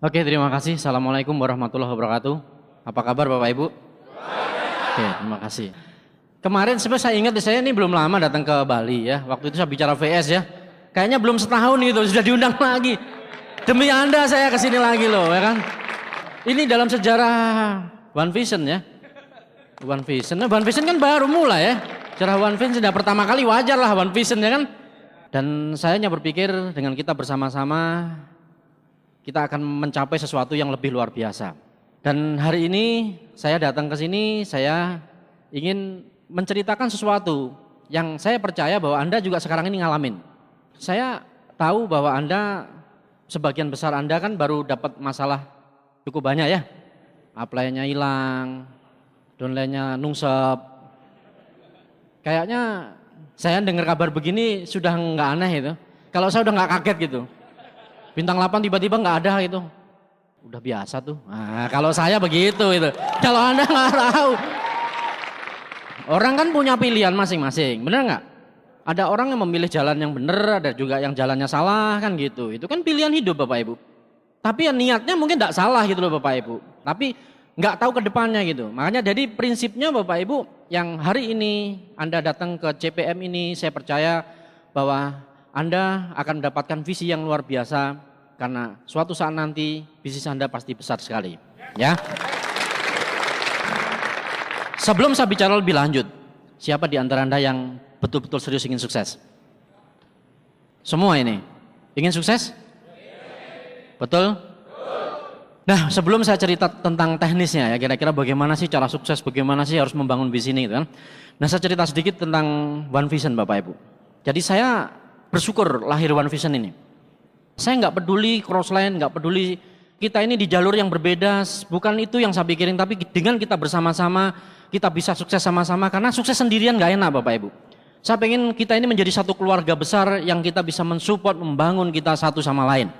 Oke, terima kasih. Assalamualaikum warahmatullahi wabarakatuh. Apa kabar Bapak Ibu? Oke, terima kasih. Kemarin sebenarnya saya ingat saya ini belum lama datang ke Bali ya. Waktu itu saya bicara VS ya. Kayaknya belum setahun gitu sudah diundang lagi. Demi Anda saya kesini lagi loh ya kan. Ini dalam sejarah One Vision ya. One Vision. Nah, One Vision kan baru mulai ya. Sejarah One Vision sudah pertama kali wajar lah One Vision ya kan. Dan saya hanya berpikir dengan kita bersama-sama kita akan mencapai sesuatu yang lebih luar biasa. Dan hari ini saya datang ke sini, saya ingin menceritakan sesuatu yang saya percaya bahwa Anda juga sekarang ini ngalamin. Saya tahu bahwa Anda, sebagian besar Anda kan baru dapat masalah cukup banyak ya. Apply-nya hilang, downline-nya nungsep. Kayaknya saya dengar kabar begini sudah nggak aneh itu. Kalau saya udah nggak kaget gitu. Bintang 8 tiba-tiba nggak ada gitu. Udah biasa tuh. Nah, kalau saya begitu itu. Kalau Anda nggak tahu. Orang kan punya pilihan masing-masing, bener nggak? Ada orang yang memilih jalan yang bener, ada juga yang jalannya salah kan gitu. Itu kan pilihan hidup Bapak Ibu. Tapi ya niatnya mungkin nggak salah gitu loh Bapak Ibu. Tapi nggak tahu ke depannya gitu. Makanya jadi prinsipnya Bapak Ibu yang hari ini Anda datang ke CPM ini, saya percaya bahwa Anda akan mendapatkan visi yang luar biasa karena suatu saat nanti bisnis Anda pasti besar sekali. Ya. Sebelum saya bicara lebih lanjut, siapa di antara Anda yang betul-betul serius ingin sukses? Semua ini ingin sukses? Betul? Nah, sebelum saya cerita tentang teknisnya ya, kira-kira bagaimana sih cara sukses, bagaimana sih harus membangun visi ini gitu kan. Nah, saya cerita sedikit tentang One Vision Bapak Ibu. Jadi saya bersyukur lahir One Vision ini. Saya nggak peduli crossline, nggak peduli kita ini di jalur yang berbeda, bukan itu yang saya pikirin, tapi dengan kita bersama-sama, kita bisa sukses sama-sama, karena sukses sendirian nggak enak Bapak Ibu. Saya pengen kita ini menjadi satu keluarga besar yang kita bisa mensupport, membangun kita satu sama lain.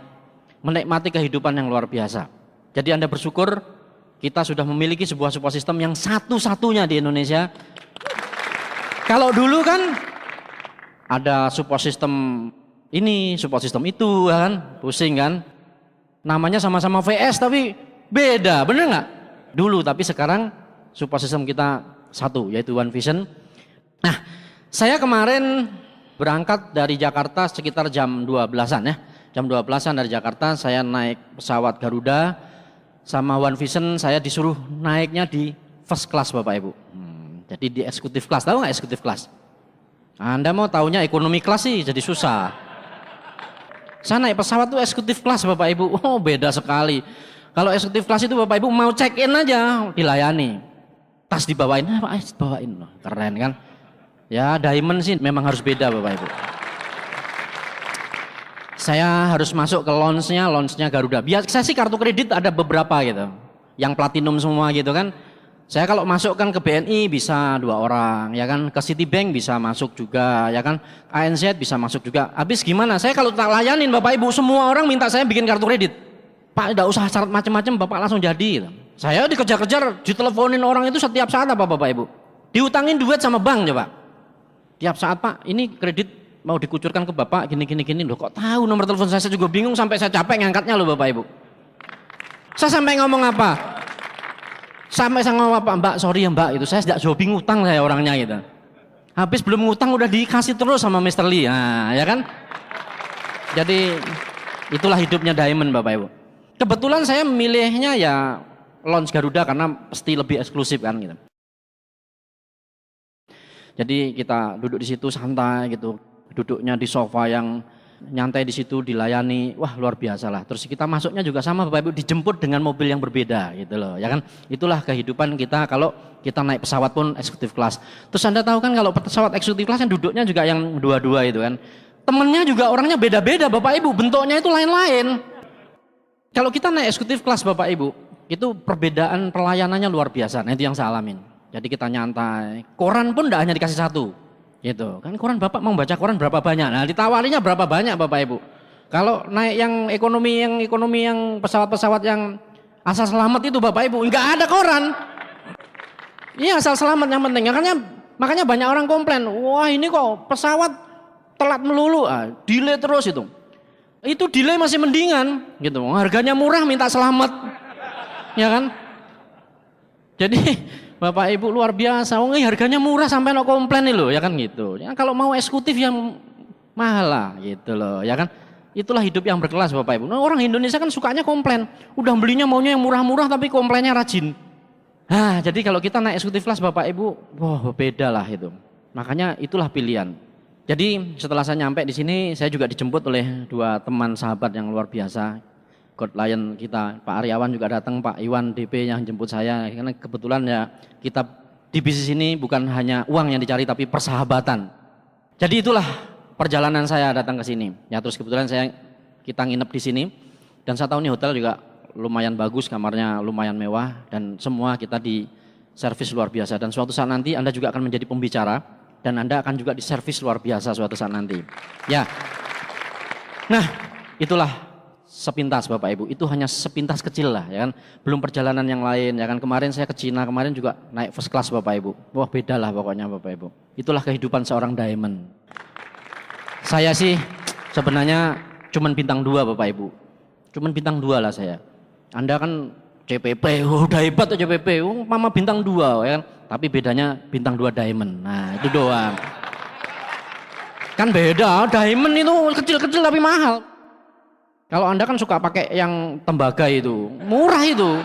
Menikmati kehidupan yang luar biasa. Jadi Anda bersyukur, kita sudah memiliki sebuah support system yang satu-satunya di Indonesia. Kalau dulu kan ada support system ini, support system itu kan, pusing kan. Namanya sama-sama VS tapi beda, bener nggak? Dulu, tapi sekarang support system kita satu, yaitu One Vision. Nah, saya kemarin berangkat dari Jakarta sekitar jam 12-an ya. Jam 12-an dari Jakarta saya naik pesawat Garuda, sama One Vision saya disuruh naiknya di first class Bapak Ibu. Jadi di executive class, tahu nggak executive class? Anda mau taunya ekonomi kelas sih jadi susah. Saya naik pesawat tuh eksekutif kelas Bapak Ibu. Oh beda sekali. Kalau eksekutif kelas itu Bapak Ibu mau check in aja dilayani. Tas dibawain, Pak bawain loh. Keren kan. Ya diamond sih memang harus beda Bapak Ibu. Saya harus masuk ke lounge-nya Garuda. Biasa sih kartu kredit ada beberapa gitu. Yang platinum semua gitu kan. Saya kalau masuk kan ke BNI bisa 2 orang, ya kan, ke Citibank bisa masuk juga, ya kan, ANZ bisa masuk juga. Habis gimana? Saya kalau tak layanin Bapak Ibu, semua orang minta saya bikin kartu kredit. Pak, tidak usah syarat macam-macam, Bapak langsung jadi. Gitu. Saya dikejar-kejar, diteleponin orang itu setiap saat apa Bapak Ibu? Diutangin duit sama bank coba. Tiap saat Pak, ini kredit mau dikucurkan ke Bapak, gini loh. Kok tahu nomor telepon saya juga bingung sampai saya capek ngangkatnya loh Bapak Ibu. Saya sampai ngomong apa? Sampai saya ngomong apa, Mbak, sorry ya Mbak, itu saya tidak hobi ngutang saya orangnya gitu. Habis belum ngutang udah dikasih terus sama Mr. Lee, nah, ya kan? Jadi itulah hidupnya Diamond Bapak Ibu. Kebetulan saya memilihnya ya launch Garuda karena pasti lebih eksklusif kan gitu. Jadi kita duduk di situ santai gitu, duduknya di sofa yang nyantai di situ dilayani, wah luar biasa lah. Terus kita masuknya juga sama Bapak Ibu dijemput dengan mobil yang berbeda gitu loh, ya kan? Itulah kehidupan kita kalau kita naik pesawat pun eksekutif kelas. Terus Anda tahu kan kalau pesawat eksekutif kelas kan duduknya juga yang dua-dua itu kan. Temennya juga orangnya beda-beda Bapak Ibu, bentuknya itu lain-lain. Kalau kita naik eksekutif kelas Bapak Ibu, itu perbedaan pelayanannya luar biasa. Nah itu yang saya alamin. Jadi kita nyantai. Koran pun tidak hanya dikasih satu. Gitu kan, koran Bapak mau baca koran berapa banyak, nah ditawarinya berapa banyak Bapak Ibu. Kalau naik yang ekonomi yang pesawat-pesawat yang asal selamat itu Bapak Ibu nggak ada koran. Iya asal selamat yang penting. Makanya banyak orang komplain, wah ini kok pesawat telat melulu, delay terus itu. Itu delay masih mendingan gitu. Harganya murah minta selamat. Ya kan? Jadi Bapak Ibu luar biasa. Harganya murah sampai no komplain nih loh, ya kan gitu. Ya, kalau mau eksekutif yang mahal lah gitu loh, ya kan? Itulah hidup yang berkelas Bapak Ibu. Nah, orang Indonesia kan sukanya komplain. Udah belinya maunya yang murah-murah tapi komplainnya rajin. Nah, jadi kalau kita naik eksekutif kelas Bapak Ibu, wah beda lah itu. Makanya itulah pilihan. Jadi setelah saya nyampe di sini, saya juga dijemput oleh dua teman sahabat yang luar biasa. God Lion kita, Pak Aryawan juga datang, Pak Iwan DP yang jemput saya. Karena kebetulan ya kita di bisnis ini bukan hanya uang yang dicari tapi persahabatan. Jadi itulah perjalanan saya datang ke sini. Ya terus kebetulan kita nginep di sini dan saya tahu nih hotel juga lumayan bagus, kamarnya lumayan mewah dan semua kita di servis luar biasa. Dan suatu saat nanti Anda juga akan menjadi pembicara dan Anda akan juga diservis luar biasa suatu saat nanti. Ya. Nah, itulah sepintas Bapak Ibu. Itu hanya sepintas kecil lah, ya kan. Belum perjalanan yang lain, ya kan. Kemarin saya ke Cina, kemarin juga naik first class Bapak Ibu. Wah, beda lah pokoknya Bapak Ibu. Itulah kehidupan seorang diamond. Saya sih sebenarnya cuman bintang 2 Bapak Ibu. Cuman bintang 2 lah saya. Anda kan CPP, udah hebat tuh CPP, mama bintang 2 ya kan. Tapi bedanya bintang 2 diamond. Nah, itu doang. Kan beda, diamond itu kecil-kecil tapi mahal. Kalau Anda kan suka pakai yang tembaga itu, murah itu.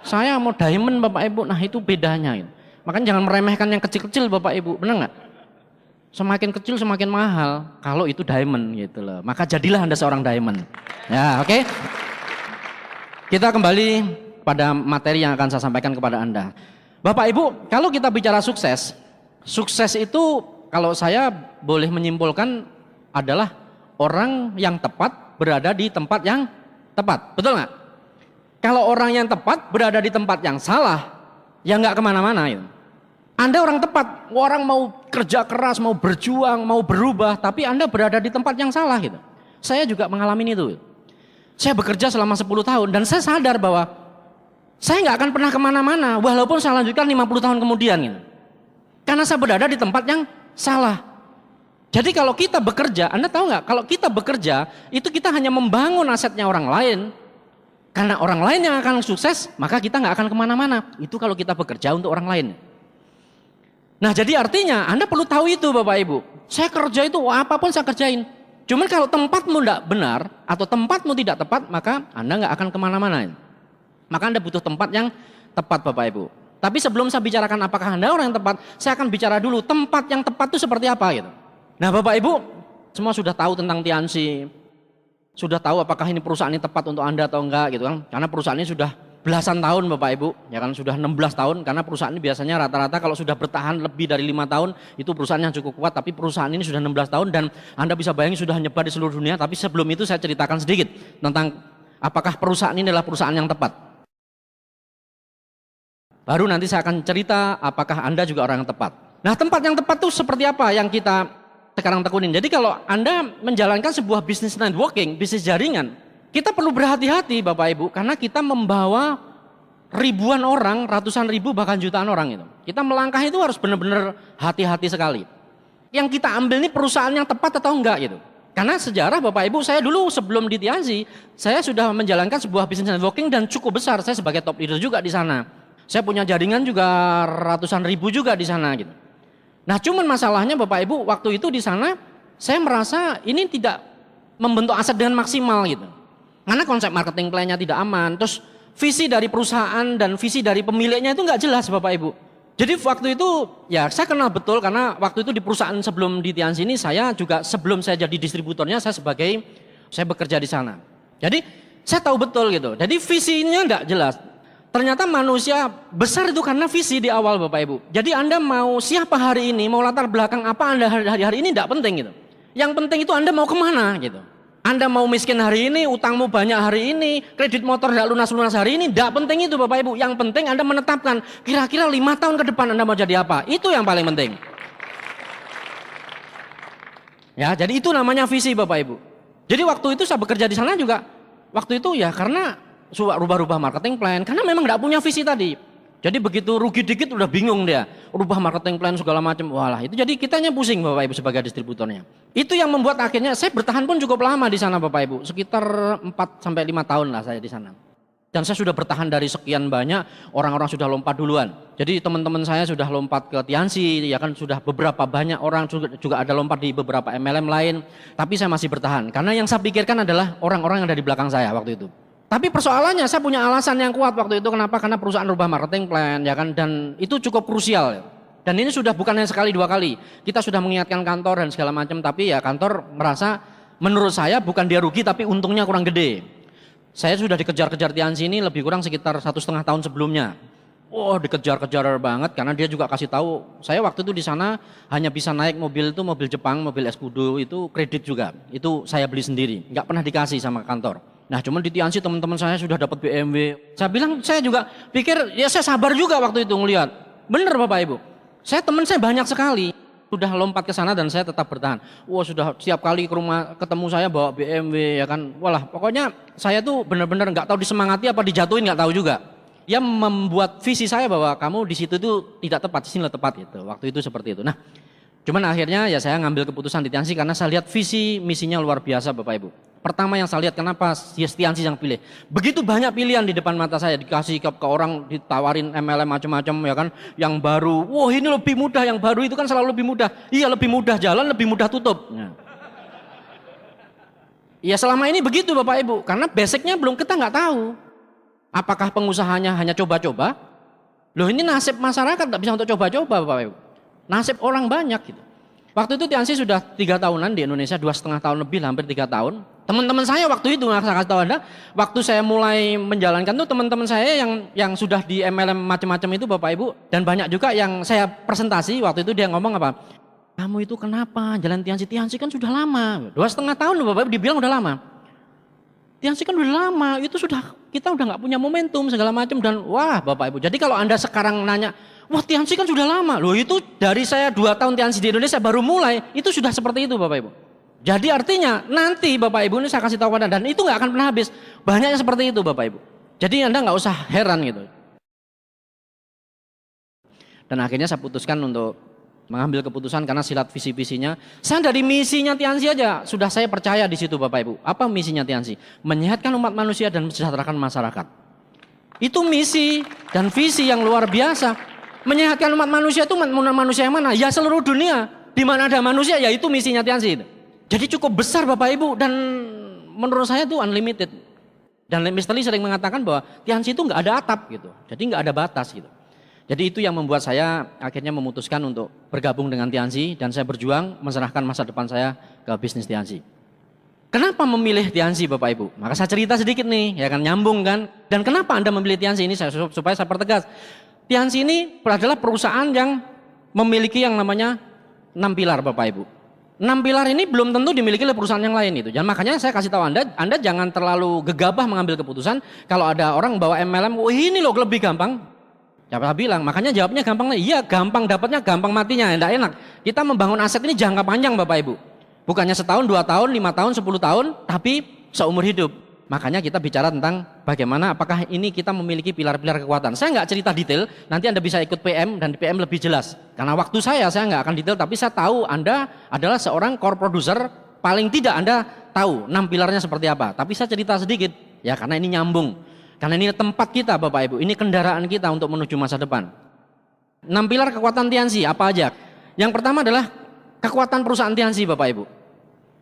Saya mau diamond Bapak Ibu, nah itu bedanya. Makanya jangan meremehkan yang kecil-kecil Bapak Ibu, benar nggak? Semakin kecil semakin mahal, kalau itu diamond gitu loh. Maka jadilah Anda seorang diamond. Ya, oke. Kita kembali pada materi yang akan saya sampaikan kepada Anda. Bapak Ibu, kalau kita bicara sukses, sukses itu kalau saya boleh menyimpulkan adalah orang yang tepat berada di tempat yang tepat. Betul nggak? Kalau orang yang tepat berada di tempat yang salah, ya nggak kemana-mana. Gitu. Anda orang tepat, orang mau kerja keras, mau berjuang, mau berubah, tapi Anda berada di tempat yang salah. Gitu. Saya juga mengalami itu. Saya bekerja selama 10 tahun dan saya sadar bahwa saya nggak akan pernah kemana-mana walaupun saya lanjutkan 50 tahun kemudian gitu. Karena saya berada di tempat yang salah. Jadi kalau kita bekerja, Anda tahu nggak? Kalau kita bekerja itu kita hanya membangun asetnya orang lain. Karena orang lain yang akan sukses maka kita nggak akan kemana-mana. Itu kalau kita bekerja untuk orang lain. Nah jadi artinya Anda perlu tahu itu Bapak Ibu. Saya kerja itu apapun saya kerjain. Cuman kalau tempatmu tidak benar atau tempatmu tidak tepat maka Anda nggak akan kemana-mana. Maka Anda butuh tempat yang tepat Bapak Ibu. Tapi sebelum saya bicarakan apakah Anda orang yang tepat, saya akan bicara dulu tempat yang tepat itu seperti apa gitu. Nah Bapak Ibu, semua sudah tahu tentang Tianxi. Sudah tahu apakah ini perusahaan ini tepat untuk Anda atau enggak gitu kan. Karena perusahaan ini sudah belasan tahun Bapak Ibu, ya kan sudah 16 tahun. Karena perusahaan ini biasanya rata-rata kalau sudah bertahan lebih dari 5 tahun, itu perusahaan yang cukup kuat. Tapi perusahaan ini sudah 16 tahun dan Anda bisa bayangin sudah nyebar di seluruh dunia. Tapi sebelum itu saya ceritakan sedikit tentang apakah perusahaan ini adalah perusahaan yang tepat. Baru nanti saya akan cerita apakah Anda juga orang yang tepat. Nah tempat yang tepat itu seperti apa yang kita sekarang tekunin. Jadi kalau Anda menjalankan sebuah bisnis networking, bisnis jaringan, kita perlu berhati-hati Bapak Ibu. Karena kita membawa ribuan orang, ratusan ribu bahkan jutaan orang itu. Kita melangkah itu harus benar-benar hati-hati sekali. Yang kita ambil ini perusahaan yang tepat atau enggak gitu. Karena sejarah Bapak Ibu, saya dulu sebelum di Tianxi, saya sudah menjalankan sebuah bisnis networking dan cukup besar. Saya sebagai top leader juga di sana. Saya punya jaringan juga ratusan ribu juga di sana gitu. Nah cuman masalahnya Bapak Ibu waktu itu di sana saya merasa ini tidak membentuk aset dengan maksimal gitu. Karena konsep marketing plan-nya tidak aman. Terus visi dari perusahaan dan visi dari pemiliknya itu nggak jelas Bapak Ibu. Jadi waktu itu ya saya kenal betul karena waktu itu di perusahaan sebelum di Tianxi ini saya juga sebelum saya jadi distributornya saya bekerja di sana. Jadi saya tahu betul gitu. Jadi visinya nggak jelas. Ternyata manusia besar itu karena visi di awal Bapak Ibu. Jadi Anda mau siapa hari ini, mau latar belakang apa Anda hari ini tidak penting gitu. Yang penting itu Anda mau kemana gitu. Anda mau miskin hari ini, utangmu banyak hari ini, kredit motor tidak lunas-lunas hari ini, tidak penting itu Bapak Ibu. Yang penting Anda menetapkan kira-kira 5 tahun ke depan Anda mau jadi apa. Itu yang paling penting. Ya, jadi itu namanya visi Bapak Ibu. Jadi waktu itu saya bekerja di sana juga, waktu itu ya karena rubah-rubah marketing plan karena memang tidak punya visi tadi. Jadi begitu rugi dikit udah bingung dia, rubah marketing plan segala macam. Walah, itu jadi kitanya pusing Bapak Ibu sebagai distributornya. Itu yang membuat akhirnya saya bertahan pun cukup lama di sana Bapak Ibu, sekitar 4 sampai 5 tahun lah saya di sana. Dan saya sudah bertahan dari sekian banyak, orang-orang sudah lompat duluan. Jadi teman-teman saya sudah lompat ke Tianxi, ya kan sudah beberapa banyak orang juga ada lompat di beberapa MLM lain. Tapi saya masih bertahan, karena yang saya pikirkan adalah orang-orang yang ada di belakang saya waktu itu. Tapi persoalannya saya punya alasan yang kuat waktu itu, kenapa? Karena perusahaan rubah marketing plan, ya kan, dan itu cukup krusial. Dan ini sudah bukan hanya sekali 2 kali. Kita sudah mengingatkan kantor dan segala macam, tapi ya kantor merasa menurut saya bukan dia rugi, tapi untungnya kurang gede. Saya sudah dikejar-kejar Tianxi ini lebih kurang sekitar 1,5 tahun sebelumnya. Dikejar-kejar banget karena dia juga kasih tahu. Saya waktu itu di sana hanya bisa naik mobil itu mobil Jepang, mobil Escudo itu kredit juga. Itu saya beli sendiri, nggak pernah dikasih sama kantor. Nah cuman di Tianxi teman-teman saya sudah dapat BMW. Saya bilang saya juga pikir ya saya sabar juga waktu itu ngelihat. Bener Bapak Ibu. Teman saya banyak sekali. Sudah lompat ke sana dan saya tetap bertahan. Sudah setiap kali ke rumah ketemu saya bawa BMW ya kan. Walah pokoknya saya tuh benar-benar nggak tahu disemangati apa dijatuhin nggak tahu juga. Ya membuat visi saya bahwa kamu di situ tuh tidak tepat, di sini tepat gitu. Waktu itu seperti itu. Nah, cuman akhirnya ya saya ngambil keputusan di Tianxi karena saya lihat visi misinya luar biasa Bapak Ibu. Pertama yang saya lihat kenapa Tianxi yang pilih. Begitu banyak pilihan di depan mata saya, dikasih ke orang, ditawarin MLM macam-macam ya kan, yang baru. Ini lebih mudah, yang baru itu kan selalu lebih mudah. Iya lebih mudah jalan, lebih mudah tutup. Ya selama ini begitu Bapak Ibu, karena basicnya belum kita nggak tahu. Apakah pengusahanya hanya coba-coba? Loh ini nasib masyarakat nggak bisa untuk coba-coba Bapak Ibu. Nasib orang banyak gitu. Waktu itu Tianxi sudah 3 tahunan di Indonesia, 2,5 tahun lebih, hampir 3 tahun. Teman-teman saya waktu itu, saya kasih tahu Anda, waktu saya mulai menjalankan tuh teman-teman saya yang sudah di MLM macam-macam itu Bapak Ibu, dan banyak juga yang saya presentasi waktu itu dia ngomong apa? Kamu itu kenapa jalan Tianxi? Tianxi kan sudah lama, 2,5 tahun loh Bapak Ibu, dibilang udah lama. Tianxi kan udah lama, itu sudah kita udah nggak punya momentum segala macam dan wah Bapak Ibu. Jadi kalau Anda sekarang nanya, wah Tianxi kan sudah lama. Loh itu dari saya 2 tahun Tianxi di Indonesia baru mulai, itu sudah seperti itu Bapak Ibu. Jadi artinya nanti Bapak Ibu ini saya kasih tahu Anda dan itu nggak akan pernah habis. Banyak yang seperti itu Bapak Ibu. Jadi Anda nggak usah heran gitu. Dan akhirnya saya putuskan untuk mengambil keputusan karena silat visi-visinya. Saya dari misinya Tianxi aja sudah saya percaya di situ Bapak Ibu. Apa misinya Tianxi? Menyehatkan umat manusia dan mensejahterakan masyarakat. Itu misi dan visi yang luar biasa. Menyehatkan umat manusia itu manusia yang mana? Ya seluruh dunia. Di mana ada manusia ya itu misinya Tianxi. Jadi cukup besar Bapak Ibu dan menurut saya itu unlimited. Dan Mr. Lee sering mengatakan bahwa Tianxi itu nggak ada atap gitu. Jadi nggak ada batas gitu. Jadi itu yang membuat saya akhirnya memutuskan untuk bergabung dengan Tianxi dan saya berjuang menserahkan masa depan saya ke bisnis Tianxi. Kenapa memilih Tianxi Bapak Ibu? Maka saya cerita sedikit nih, ya kan nyambung kan. Dan kenapa Anda memilih Tianxi ini supaya saya pertegas. Tianxi ini adalah perusahaan yang memiliki yang namanya 6 pilar Bapak Ibu. 6 pilar ini belum tentu dimiliki oleh perusahaan yang lain itu. Dan makanya saya kasih tahu Anda jangan terlalu gegabah mengambil keputusan. Kalau ada orang bawa MLM, ini loh lebih gampang. Siapa bilang, makanya jawabnya gampang. Iya gampang dapatnya, gampang matinya, enggak enak. Kita membangun aset ini jangka panjang Bapak Ibu. Bukannya setahun, 2 tahun, 5 tahun, 10 tahun, tapi seumur hidup. Makanya kita bicara tentang bagaimana apakah ini kita memiliki pilar-pilar kekuatan. Saya nggak cerita detail, nanti Anda bisa ikut PM dan di PM lebih jelas. Karena waktu saya nggak akan detail, tapi saya tahu Anda adalah seorang core producer, paling tidak Anda tahu 6 pilarnya seperti apa. Tapi saya cerita sedikit, ya karena ini nyambung. Karena ini tempat kita Bapak Ibu, ini kendaraan kita untuk menuju masa depan. 6 pilar kekuatan Tianxi apa aja? Yang pertama adalah kekuatan perusahaan Tianxi Bapak Ibu.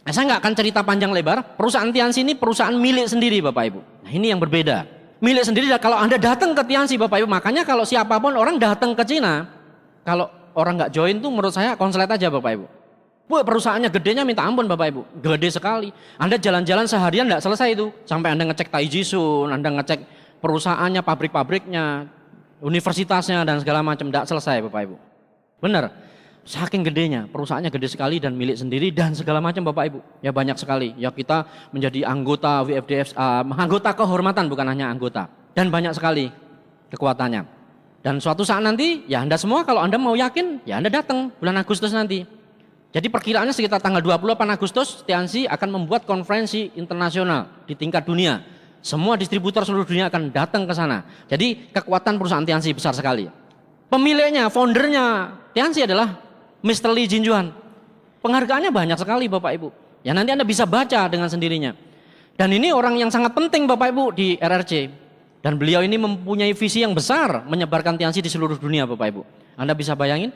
Saya nggak akan cerita panjang lebar, perusahaan Tianxi ini perusahaan milik sendiri Bapak Ibu. Nah ini yang berbeda. Milik sendiri, kalau Anda datang ke Tianxi Bapak Ibu, makanya kalau siapapun orang datang ke Cina, kalau orang nggak join tuh menurut saya konslet aja Bapak Ibu. Perusahaannya gedenya minta ampun Bapak Ibu, gede sekali. Anda jalan-jalan seharian nggak selesai itu, sampai Anda ngecek Taijisun, Anda ngecek perusahaannya, pabrik-pabriknya, universitasnya dan segala macam, nggak selesai Bapak Ibu. Benar. Saking gedenya, perusahaannya gede sekali dan milik sendiri dan segala macam Bapak Ibu. Ya banyak sekali. Ya kita menjadi anggota WFDF, anggota kehormatan bukan hanya anggota. Dan banyak sekali kekuatannya. Dan suatu saat nanti ya Anda semua kalau Anda mau yakin ya Anda datang bulan Agustus nanti. Jadi perkiraannya sekitar tanggal 28 Agustus Tianxi akan membuat konferensi internasional di tingkat dunia. Semua distributor seluruh dunia akan datang ke sana. Jadi kekuatan perusahaan Tianxi besar sekali. Pemiliknya, foundernya Tianxi adalah Mr. Li Jinjuan. Penghargaannya banyak sekali Bapak Ibu. Ya nanti Anda bisa baca dengan sendirinya. Dan ini orang yang sangat penting Bapak Ibu di RRC. Dan beliau ini mempunyai visi yang besar menyebarkan Tianxi di seluruh dunia Bapak Ibu. Anda bisa bayangin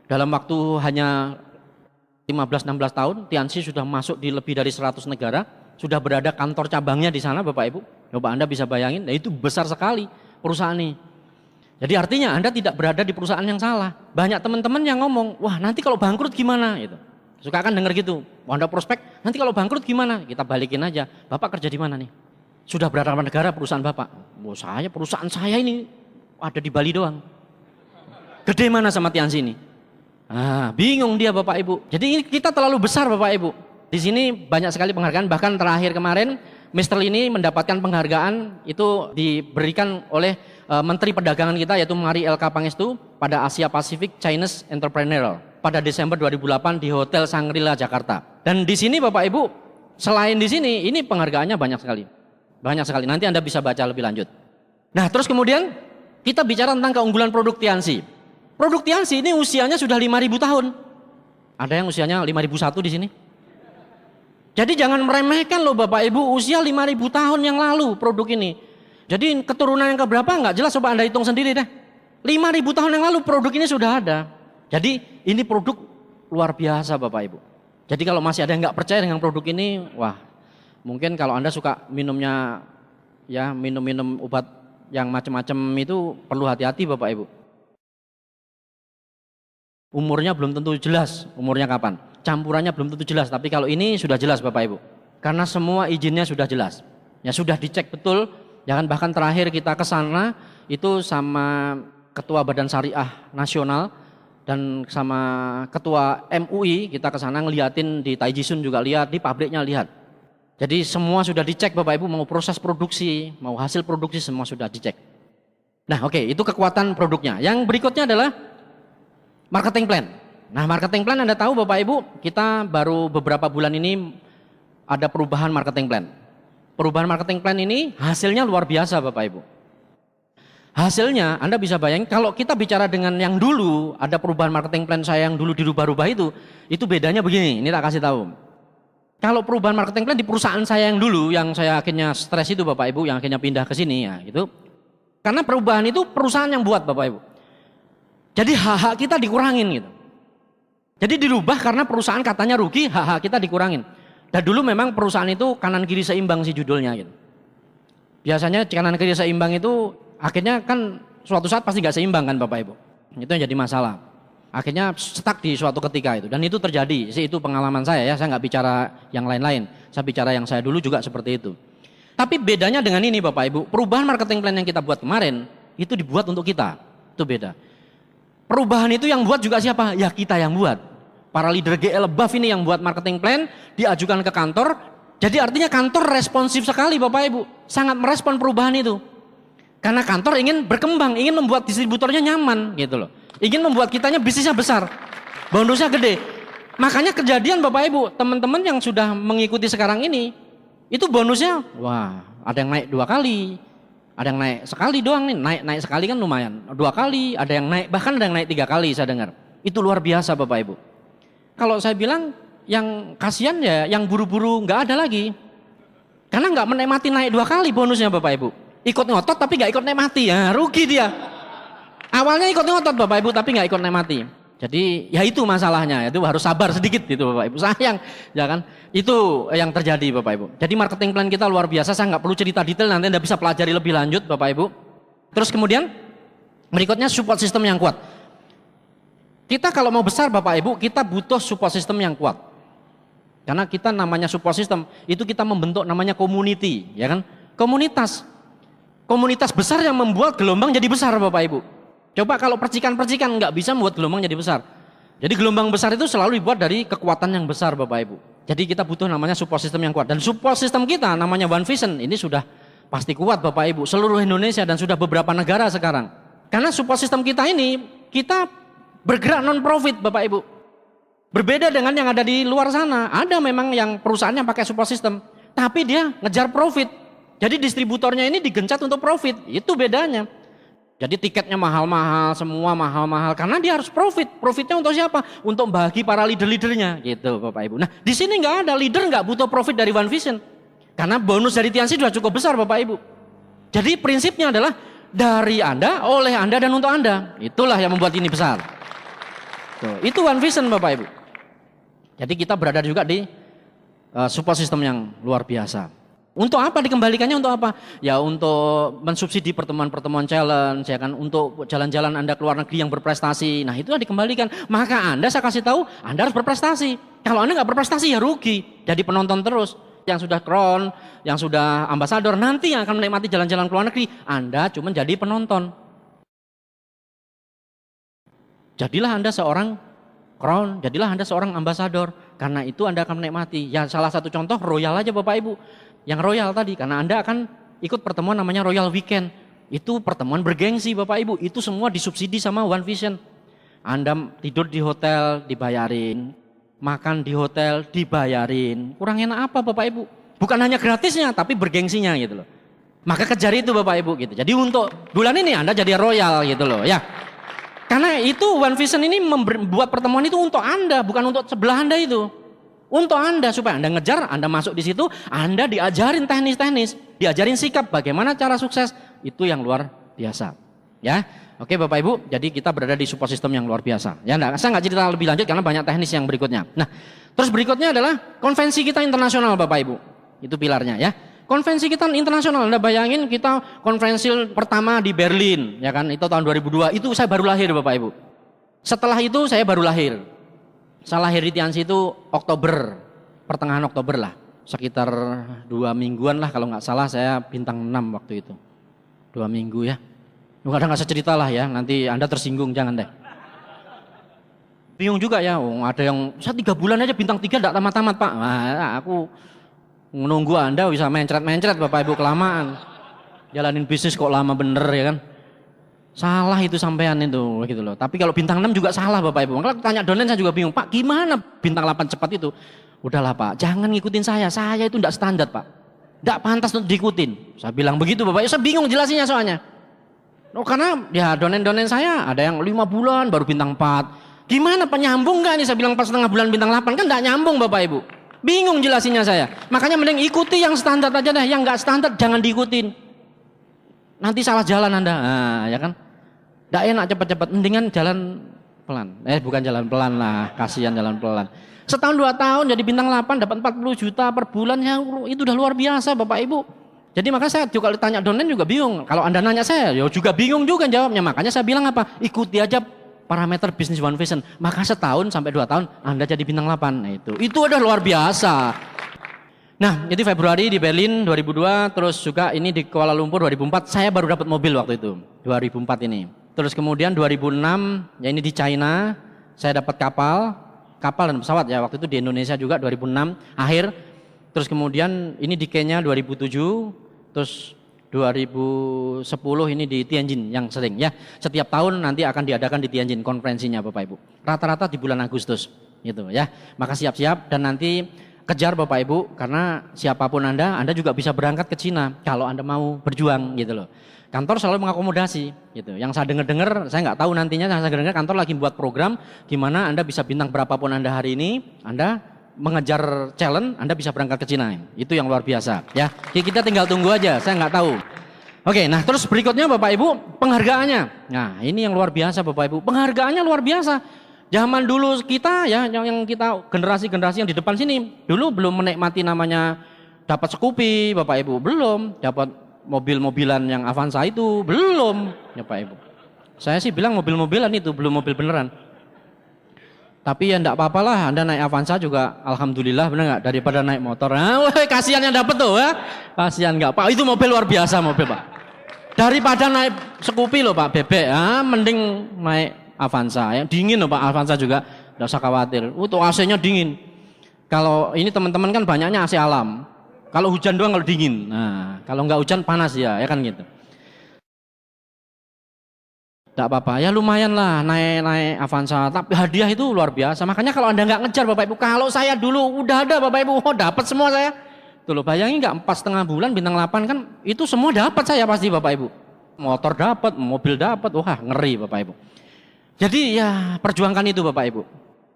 dalam waktu hanya 15-16 tahun Tianxi sudah masuk di lebih dari 100 negara. Sudah berada kantor cabangnya di sana Bapak Ibu. Coba Anda bisa bayangin, nah itu besar sekali perusahaan ini. Jadi artinya Anda tidak berada di perusahaan yang salah. Banyak teman-teman yang ngomong, wah nanti kalau bangkrut gimana? Gitu. Suka kan dengar gitu, wah Anda prospek, nanti kalau bangkrut gimana? Kita balikin aja, Bapak kerja di mana nih? Sudah berapa negara perusahaan Bapak? Oh perusahaan saya ini ada di Bali doang. Gede mana sama Tianxi ini? Bingung dia Bapak Ibu. Jadi ini kita terlalu besar Bapak Ibu. Di sini banyak sekali penghargaan, bahkan terakhir kemarin Mr. Lee ini mendapatkan penghargaan itu diberikan oleh Menteri Perdagangan kita yaitu Mari LK Pangestu pada Asia Pacific Chinese Entrepreneur pada Desember 2008 di Hotel Shangri-La Jakarta. Dan di sini Bapak Ibu, selain di sini ini penghargaannya banyak sekali. Banyak sekali. Nanti Anda bisa baca lebih lanjut. Nah, terus kemudian kita bicara tentang keunggulan produk Tianxi. Produk Tianxi ini usianya sudah 5.000 tahun. Ada yang usianya 5.001 di sini? Jadi jangan meremehkan loh Bapak Ibu, usia 5.000 tahun yang lalu produk ini. Jadi keturunan yang keberapa nggak jelas, coba Anda hitung sendiri deh. 5.000 tahun yang lalu produk ini sudah ada. Jadi ini produk luar biasa Bapak Ibu. Jadi kalau masih ada yang nggak percaya dengan produk ini, wah mungkin kalau Anda suka minumnya ya minum-minum obat yang macam-macam itu perlu hati-hati Bapak Ibu. Umurnya belum tentu jelas, umurnya kapan. Campurannya belum tentu jelas, tapi kalau ini sudah jelas Bapak Ibu. Karena semua izinnya sudah jelas. Ya sudah dicek betul, jangan bahkan terakhir kita ke sana itu sama Ketua Badan Syariah Nasional dan sama Ketua MUI kita ke sana ngeliatin di Taijisun juga lihat, di pabriknya lihat. Jadi semua sudah dicek Bapak Ibu, mau proses produksi, mau hasil produksi semua sudah dicek. Nah oke, itu kekuatan produknya. Yang berikutnya adalah marketing plan. Nah marketing plan Anda tahu Bapak Ibu, kita baru beberapa bulan ini ada perubahan marketing plan. Perubahan marketing plan ini hasilnya luar biasa Bapak Ibu. Hasilnya Anda bisa bayangin kalau kita bicara dengan yang dulu, ada perubahan marketing plan saya yang dulu dirubah-rubah itu bedanya begini, ini tak kasih tahu. Kalau perubahan marketing plan di perusahaan saya yang dulu, yang saya akhirnya stres itu Bapak Ibu, yang akhirnya pindah ke sini ya gitu. Karena perubahan itu perusahaan yang buat Bapak Ibu. Jadi hak-hak kita dikurangin gitu. Jadi dirubah karena perusahaan katanya rugi, hak-hak kita dikurangin. Dan dulu memang perusahaan itu kanan kiri seimbang sih judulnya gitu. Biasanya kanan kiri seimbang itu akhirnya kan suatu saat pasti gak seimbang kan Bapak Ibu. Itu yang jadi masalah. Akhirnya stuck di suatu ketika itu. Dan itu terjadi, sih itu pengalaman saya ya. Saya gak bicara yang lain-lain. Saya bicara yang saya dulu juga seperti itu. Tapi bedanya dengan ini Bapak Ibu, perubahan marketing plan yang kita buat kemarin itu dibuat untuk kita. Itu beda. Perubahan itu yang buat juga siapa? Ya kita yang buat. Para leader GL Buff ini yang buat marketing plan diajukan ke kantor. Jadi artinya kantor responsif sekali Bapak Ibu. Sangat merespon perubahan itu. Karena kantor ingin berkembang, ingin membuat distributornya nyaman gitu loh. Ingin membuat kitanya bisnisnya besar. Bonusnya gede. Makanya kejadian Bapak Ibu, teman-teman yang sudah mengikuti sekarang ini, itu bonusnya wah ada yang naik 2 kali. Ada yang naik sekali doang nih, naik sekali kan lumayan. 2 kali, ada yang naik, bahkan ada yang naik 3 kali saya dengar. Itu luar biasa Bapak Ibu. Kalau saya bilang yang kasihan ya yang buru-buru nggak ada lagi. Karena nggak menikmati naik 2 kali bonusnya Bapak Ibu. Ikut ngotot tapi nggak ikut nikmati, ya rugi dia. Awalnya ikut ngotot Bapak Ibu tapi nggak ikut nikmati. Jadi ya itu masalahnya, itu harus sabar sedikit gitu Bapak Ibu. Sayang, ya kan? Itu yang terjadi Bapak Ibu. Jadi marketing plan kita luar biasa, saya nggak perlu cerita detail, nanti Anda bisa pelajari lebih lanjut Bapak Ibu. Terus kemudian berikutnya support system yang kuat. Kita kalau mau besar Bapak Ibu, kita butuh support system yang kuat. Karena kita namanya support system, itu kita membentuk namanya community, ya kan? Komunitas. Komunitas besar yang membuat gelombang jadi besar Bapak Ibu. Coba kalau percikan-percikan nggak bisa membuat gelombang jadi besar. Jadi gelombang besar itu selalu dibuat dari kekuatan yang besar Bapak Ibu. Jadi kita butuh namanya support system yang kuat. Dan support system kita namanya One Vision, ini sudah pasti kuat Bapak Ibu. Seluruh Indonesia dan sudah beberapa negara sekarang. Karena support system kita ini, kita bergerak non-profit Bapak Ibu. Berbeda dengan yang ada di luar sana. Ada memang yang perusahaannya pakai support system. Tapi dia ngejar profit. Jadi distributornya ini digencat untuk profit, itu bedanya. Jadi tiketnya mahal-mahal, semua mahal-mahal karena dia harus profit. Profitnya untuk siapa? Untuk bagi para leader-leadernya gitu Bapak Ibu. Nah di sini nggak ada, leader nggak butuh profit dari One Vision. Karena bonus dari Tianxi sudah cukup besar Bapak Ibu. Jadi prinsipnya adalah dari Anda, oleh Anda dan untuk Anda. Itulah yang membuat ini besar. Tuh, itu One Vision Bapak Ibu. Jadi kita berada juga di support system yang luar biasa. Untuk apa dikembalikannya, untuk apa? Ya untuk mensubsidi pertemuan-pertemuan challenge, ya kan, untuk jalan-jalan Anda ke luar negeri yang berprestasi. Nah itulah dikembalikan. Maka Anda, saya kasih tahu, Anda harus berprestasi. Kalau Anda nggak berprestasi ya rugi, jadi penonton terus. Yang sudah crown, yang sudah ambasador, nanti yang akan menikmati jalan-jalan ke luar negeri, Anda cuma jadi penonton. Jadilah Anda seorang crown, jadilah Anda seorang ambasador. Karena itu Anda akan menikmati. Ya salah satu contoh royal aja Bapak Ibu. Yang royal tadi, karena Anda akan ikut pertemuan namanya Royal Weekend. Itu pertemuan bergengsi Bapak Ibu, itu semua disubsidi sama One Vision. Anda tidur di hotel dibayarin, makan di hotel dibayarin. Kurang enak apa Bapak Ibu? Bukan hanya gratisnya, tapi bergengsinya gitu loh. Maka kejar itu Bapak Ibu gitu. Jadi untuk bulan ini Anda jadi royal gitu loh ya. Karena itu One Vision ini membuat pertemuan itu untuk Anda, bukan untuk sebelah Anda itu. Untuk Anda, supaya Anda ngejar, Anda masuk di situ, Anda diajarin teknis-teknis, diajarin sikap, bagaimana cara sukses, itu yang luar biasa. Ya, oke Bapak Ibu, jadi kita berada di support system yang luar biasa. Ya, saya nggak cerita lebih lanjut karena banyak teknis yang berikutnya. Nah, terus berikutnya adalah konvensi kita internasional Bapak Ibu, itu pilarnya ya. Konvensi kita internasional, Anda bayangin kita konferensi pertama di Berlin, ya kan, itu tahun 2002, itu saya baru lahir Bapak Ibu. Setelah itu saya baru lahir. Saya lahir di Tianxi itu Oktober, pertengahan Oktober lah, sekitar 2 mingguan lah kalau nggak salah, saya bintang 6 waktu itu. 2 minggu ya. Kadang nggak cerita lah ya, nanti Anda tersinggung, jangan deh. Bingung juga ya, ada yang saya 3 bulan aja bintang 3 nggak tamat-tamat Pak. Nah, aku menunggu Anda bisa mencret-mencret Bapak Ibu kelamaan. Jalanin bisnis kok lama bener ya kan. Salah itu sampean itu gitu loh. Tapi kalau bintang 6 juga salah Bapak Ibu. Kalau tanya donen saya juga bingung, Pak gimana bintang 8 cepat itu? Udahlah Pak, jangan ngikutin saya itu enggak standar Pak. Enggak pantas untuk diikutin. Saya bilang begitu Bapak, saya bingung jelasinnya soalnya. Oh, karena ya donen-donen saya ada yang 5 bulan baru bintang 4. Gimana Pak, nyambung enggak nih? Saya bilang 4,5 bulan bintang 8, kan enggak nyambung Bapak Ibu. Bingung jelasinnya saya. Makanya mending ikuti yang standar aja deh, yang enggak standar jangan diikutin. Nanti salah jalan Anda. Nah, ya kan? Nggak enak cepat-cepat, mendingan jalan pelan. Bukan jalan pelan lah, kasihan jalan pelan. Setahun 2 tahun jadi bintang 8 dapat 40 juta per bulan, ya itu udah luar biasa Bapak Ibu. Jadi makanya saya juga tanya donen juga bingung. Kalau Anda nanya saya, ya juga bingung juga jawabnya. Makanya saya bilang apa? Ikuti aja parameter bisnis One Vision. Maka setahun sampai 2 tahun Anda jadi bintang 8. Nah itu udah luar biasa. Nah, itu Februari di Berlin 2002, terus juga ini di Kuala Lumpur 2004. Saya baru dapat mobil waktu itu, 2004 ini. Terus kemudian 2006, ya ini di China, saya dapat kapal dan pesawat ya, waktu itu di Indonesia juga 2006 akhir. Terus kemudian ini di Kenya 2007, terus 2010 ini di Tianjin yang sering ya. Setiap tahun nanti akan diadakan di Tianjin konferensinya Bapak Ibu. Rata-rata di bulan Agustus gitu ya. Maka siap-siap dan nanti kejar Bapak Ibu, karena siapapun Anda juga bisa berangkat ke Cina kalau Anda mau berjuang gitu loh. Kantor selalu mengakomodasi gitu. Yang saya dengar, saya nggak tahu nantinya, saya dengar kantor lagi buat program gimana Anda bisa bintang berapapun Anda hari ini, Anda mengejar challenge, Anda bisa berangkat ke Cina. Itu yang luar biasa ya. Kita tinggal tunggu aja, saya nggak tahu. Oke, nah terus berikutnya Bapak Ibu, penghargaannya. Nah ini yang luar biasa Bapak Ibu, penghargaannya luar biasa. Zaman dulu kita ya, yang kita generasi-generasi yang di depan sini, dulu belum menikmati namanya dapat Scoopy Bapak Ibu, belum dapat mobil-mobilan yang Avanza itu, belum ya Pak Ibu. Saya sih bilang mobil-mobilan itu, belum mobil beneran. Tapi ya enggak apa-apalah, Anda naik Avanza juga alhamdulillah, benar enggak, daripada naik motor. Nah, kasihan yang dapat tuh ya. Kasihan enggak Pak, itu mobil luar biasa mobil Pak. Daripada naik Scoopy loh Pak, bebek, mending naik Avanza. Yang dingin loh Pak, Avanza juga, enggak usah khawatir. Untuk AC-nya dingin. Kalau ini teman-teman kan banyaknya AC alam. Kalau hujan doang kalau dingin. Nah, kalau nggak hujan panas ya kan gitu. Tidak apa-apa, ya lumayan lah naik Avanza. Tapi hadiah itu luar biasa. Makanya kalau Anda nggak ngejar Bapak Ibu, kalau saya dulu udah ada Bapak Ibu, dapat semua saya. Tuh loh, bayangin nggak 4,5 bulan bintang 8 kan itu semua dapat saya pasti Bapak Ibu. Motor dapat, mobil dapat, wah ngeri Bapak Ibu. Jadi ya perjuangkan itu Bapak Ibu.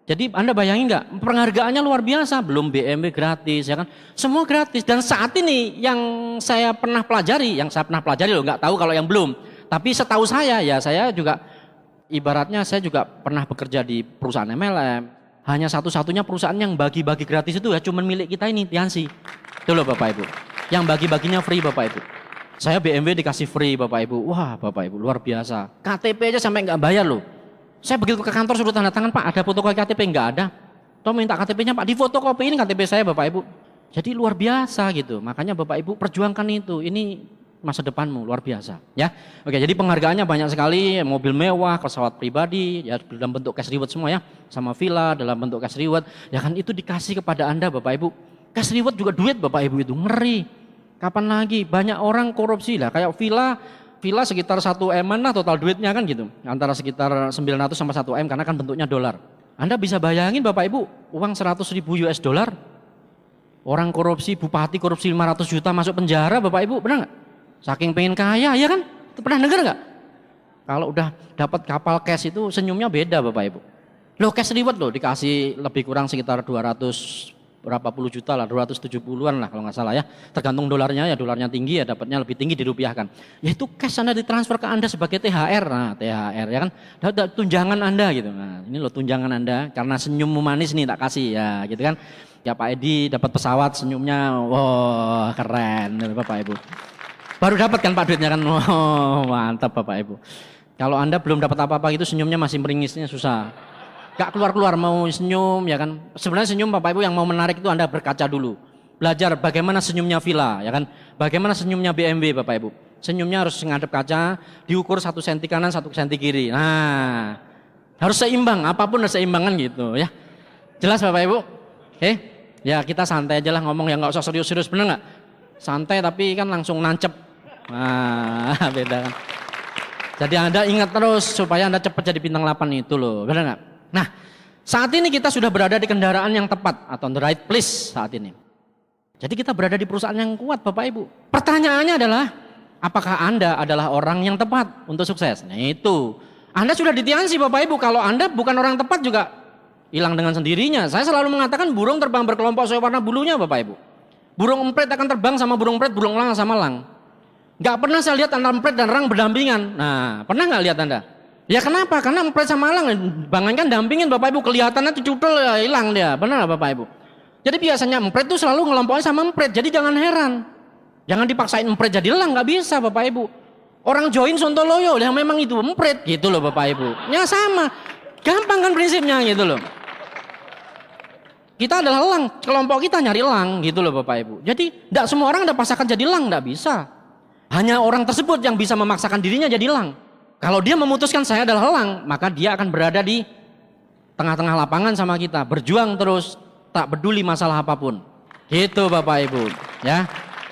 Jadi Anda bayangin nggak, penghargaannya luar biasa, belum BMW gratis ya kan, semua gratis. Dan saat ini yang saya pernah pelajari loh, nggak tahu kalau yang belum. Tapi setahu saya ya saya juga ibaratnya saya juga pernah bekerja di perusahaan MLM. Hanya satu-satunya perusahaan yang bagi-bagi gratis itu ya cuman milik kita ini, Tiansi. Itu loh Bapak Ibu. Yang bagi-baginya free Bapak Ibu. Saya BMW dikasih free Bapak Ibu. Wah Bapak Ibu luar biasa. KTP aja sampai nggak bayar loh. Saya begitu ke kantor suruh tanda tangan, Pak, ada fotokopi KTP? Enggak ada. Toh minta KTP-nya, Pak, di fotokopi ini KTP saya Bapak Ibu. Jadi luar biasa gitu. Makanya Bapak Ibu perjuangkan itu. Ini masa depanmu luar biasa ya. Oke, jadi penghargaannya banyak sekali, mobil mewah, pesawat pribadi ya dalam bentuk cash reward semua ya, sama villa dalam bentuk cash reward. Ya kan itu dikasih kepada Anda Bapak Ibu. Cash reward juga duit Bapak Ibu itu, ngeri. Kapan lagi banyak orang korupsi lah kayak villa sekitar 1 M lah total duitnya kan gitu. Antara sekitar 900 sampai 1 M karena kan bentuknya dolar. Anda bisa bayangin Bapak Ibu, uang 100.000 US dollar. Orang korupsi, bupati korupsi 500 juta masuk penjara Bapak Ibu, benar nggak? Saking pengen kaya ya kan? Pernah dengar nggak? Kalau udah dapat kapal cash itu senyumnya beda Bapak Ibu. Loh cash reward loh dikasih lebih kurang sekitar 200 berapa puluh juta lah, 270-an lah kalau nggak salah ya. Tergantung dolarnya ya, dolarnya tinggi ya dapatnya lebih tinggi dirupiahkan. Ya itu cash Anda ditransfer ke Anda sebagai THR. Nah THR ya kan, tunjangan Anda gitu. Nah ini loh tunjangan Anda karena senyummu manis nih tak kasih ya gitu kan. Ya Pak Edi dapat pesawat senyumnya, wah keren Bapak Ibu. Baru dapat kan Pak duitnya kan, wah mantap Bapak Ibu. Kalau Anda belum dapat apa-apa gitu senyumnya masih meringusnya susah. Gak keluar-keluar mau senyum ya kan. Sebenarnya senyum Bapak Ibu yang mau menarik itu Anda berkaca dulu. Belajar bagaimana senyumnya villa ya kan. Bagaimana senyumnya BMW Bapak Ibu. Senyumnya harus ngadep kaca, diukur 1 senti kanan 1 senti kiri. Nah harus seimbang, apapun harus seimbangan gitu ya. Jelas Bapak Ibu? Oke. Ya kita santai aja lah ngomong ya, gak usah serius-serius, bener gak? Santai tapi kan langsung nancep. Nah beda kan. Jadi Anda ingat terus supaya Anda cepat jadi bintang 8 itu loh, bener gak? Nah, saat ini kita sudah berada di kendaraan yang tepat atau the right place saat ini. Jadi kita berada di perusahaan yang kuat Bapak Ibu. Pertanyaannya adalah, apakah Anda adalah orang yang tepat untuk sukses? Nah itu, Anda sudah ditiansi Bapak Ibu, kalau Anda bukan orang tepat juga hilang dengan sendirinya. Saya selalu mengatakan burung terbang berkelompok sesuai warna bulunya Bapak Ibu. Burung emprit akan terbang sama burung emprit, burung elang sama elang. Gak pernah saya lihat antara emprit dan elang berdampingan. Nah, pernah gak lihat Anda? Ya kenapa? Karena empret sama elang, bangan kan dampingin Bapak Ibu, kelihatannya tuh cudel ya hilang dia, benar Bapak Ibu? Jadi biasanya empret tuh selalu ngelompokin sama empret, jadi jangan heran. Jangan dipaksain empret jadi elang, nggak bisa Bapak Ibu. Orang join Sontoloyo, ya memang itu empret gitu loh Bapak Ibu. Ya sama, gampang kan prinsipnya gitu loh. Kita adalah elang, kelompok kita nyari elang gitu loh Bapak Ibu. Jadi tidak semua orang ada pasakan jadi elang, nggak bisa. Hanya orang tersebut yang bisa memaksakan dirinya jadi elang. Kalau dia memutuskan saya adalah elang, maka dia akan berada di tengah-tengah lapangan sama kita, berjuang terus, tak peduli masalah apapun. Gitu Bapak Ibu, ya.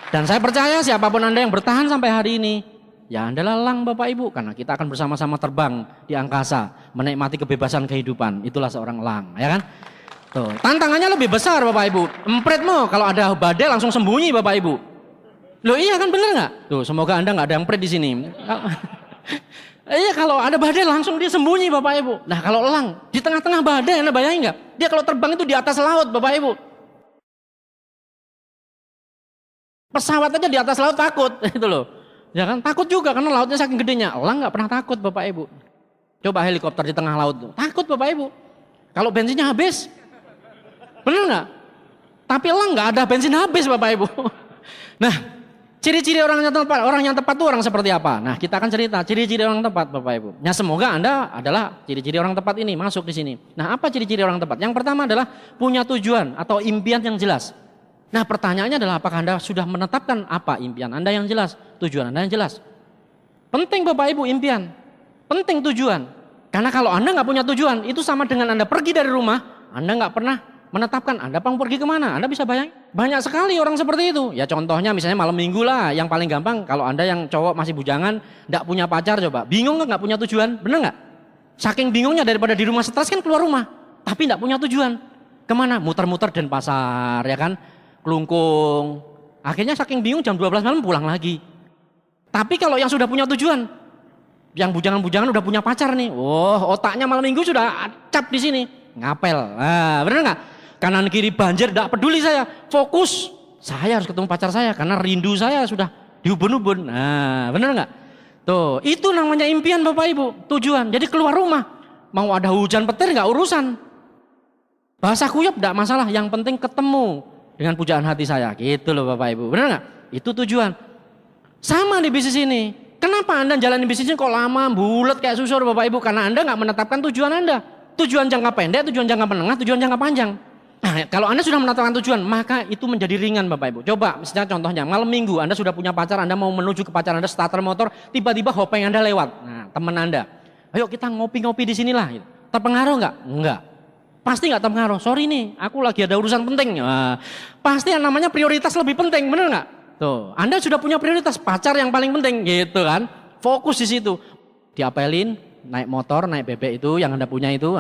Dan saya percaya siapapun Anda yang bertahan sampai hari ini, ya Anda adalah elang Bapak Ibu, karena kita akan bersama-sama terbang di angkasa, menikmati kebebasan kehidupan. Itulah seorang elang, ya kan? Tuh, tantangannya lebih besar Bapak Ibu. Empretmu kalau ada badai langsung sembunyi Bapak Ibu. Loh iya kan benar nggak? Tuh, semoga Anda nggak ada empret di sini. Iya kalau ada badai langsung dia sembunyi Bapak Ibu. Nah kalau elang di tengah-tengah badai Anda bayangin nggak? Dia kalau terbang itu di atas laut Bapak Ibu. Pesawat aja di atas laut takut itu loh. Ya kan takut juga karena lautnya saking gedenya. Elang nggak pernah takut Bapak Ibu. Coba helikopter di tengah laut tuh. Takut Bapak Ibu. Kalau bensinnya habis. Bener nggak? Tapi elang nggak ada bensin habis Bapak Ibu. Nah ciri-ciri orang yang tepat itu orang seperti apa? Nah, kita akan cerita ciri-ciri orang tepat, Bapak Ibu. Nah, semoga Anda adalah ciri-ciri orang tepat ini masuk di sini. Nah, apa ciri-ciri orang tepat? Yang pertama adalah punya tujuan atau impian yang jelas. Nah, pertanyaannya adalah apakah Anda sudah menetapkan apa impian Anda yang jelas, tujuan Anda yang jelas? Penting Bapak Ibu impian, penting tujuan. Karena kalau Anda nggak punya tujuan, itu sama dengan Anda pergi dari rumah, Anda nggak pernah menetapkan Anda mau pergi kemana. Anda bisa bayangin, banyak sekali orang seperti itu. Ya contohnya misalnya malam minggu lah, yang paling gampang kalau Anda yang cowok masih bujangan, nggak punya pacar coba, bingung nggak punya tujuan, bener nggak? Saking bingungnya daripada di rumah stres kan keluar rumah, tapi nggak punya tujuan. Kemana? Muter-muter Denpasar ya kan, kelungkung. Akhirnya saking bingung jam 12 malam pulang lagi. Tapi kalau yang sudah punya tujuan, yang bujangan-bujangan udah punya pacar nih, otaknya malam minggu sudah cap di sini, ngapel. Nah, bener nggak? Kanan kiri banjir, tidak peduli saya, fokus. Saya harus ketemu pacar saya karena rindu saya sudah diubun-ubun. Nah, bener nggak? Tuh, itu namanya impian Bapak Ibu, tujuan. Jadi keluar rumah, mau ada hujan petir nggak urusan. Bahasa kuyup tidak masalah, yang penting ketemu dengan pujaan hati saya. Gitu loh Bapak Ibu, bener nggak? Itu tujuan. Sama di bisnis ini. Kenapa Anda jalan di bisnis ini kok lama, bulat kayak susur Bapak Ibu? Karena Anda nggak menetapkan tujuan Anda. Tujuan jangka pendek, tujuan jangka menengah, tujuan jangka panjang. Nah, kalau Anda sudah menetapkan tujuan, maka itu menjadi ringan Bapak Ibu. Coba, misalnya contohnya, malam minggu Anda sudah punya pacar, Anda mau menuju ke pacar Anda, starter motor, tiba-tiba hopeng Anda lewat. Nah, teman Anda, ayo kita ngopi-ngopi di sinilah. Terpengaruh nggak? Enggak. Pasti nggak terpengaruh. Sorry nih, aku lagi ada urusan penting. Nah, pasti yang namanya prioritas lebih penting, bener nggak? Tuh, Anda sudah punya prioritas, pacar yang paling penting, gitu kan? Fokus di situ. Diapelin, naik motor, naik bebek itu yang Anda punya itu,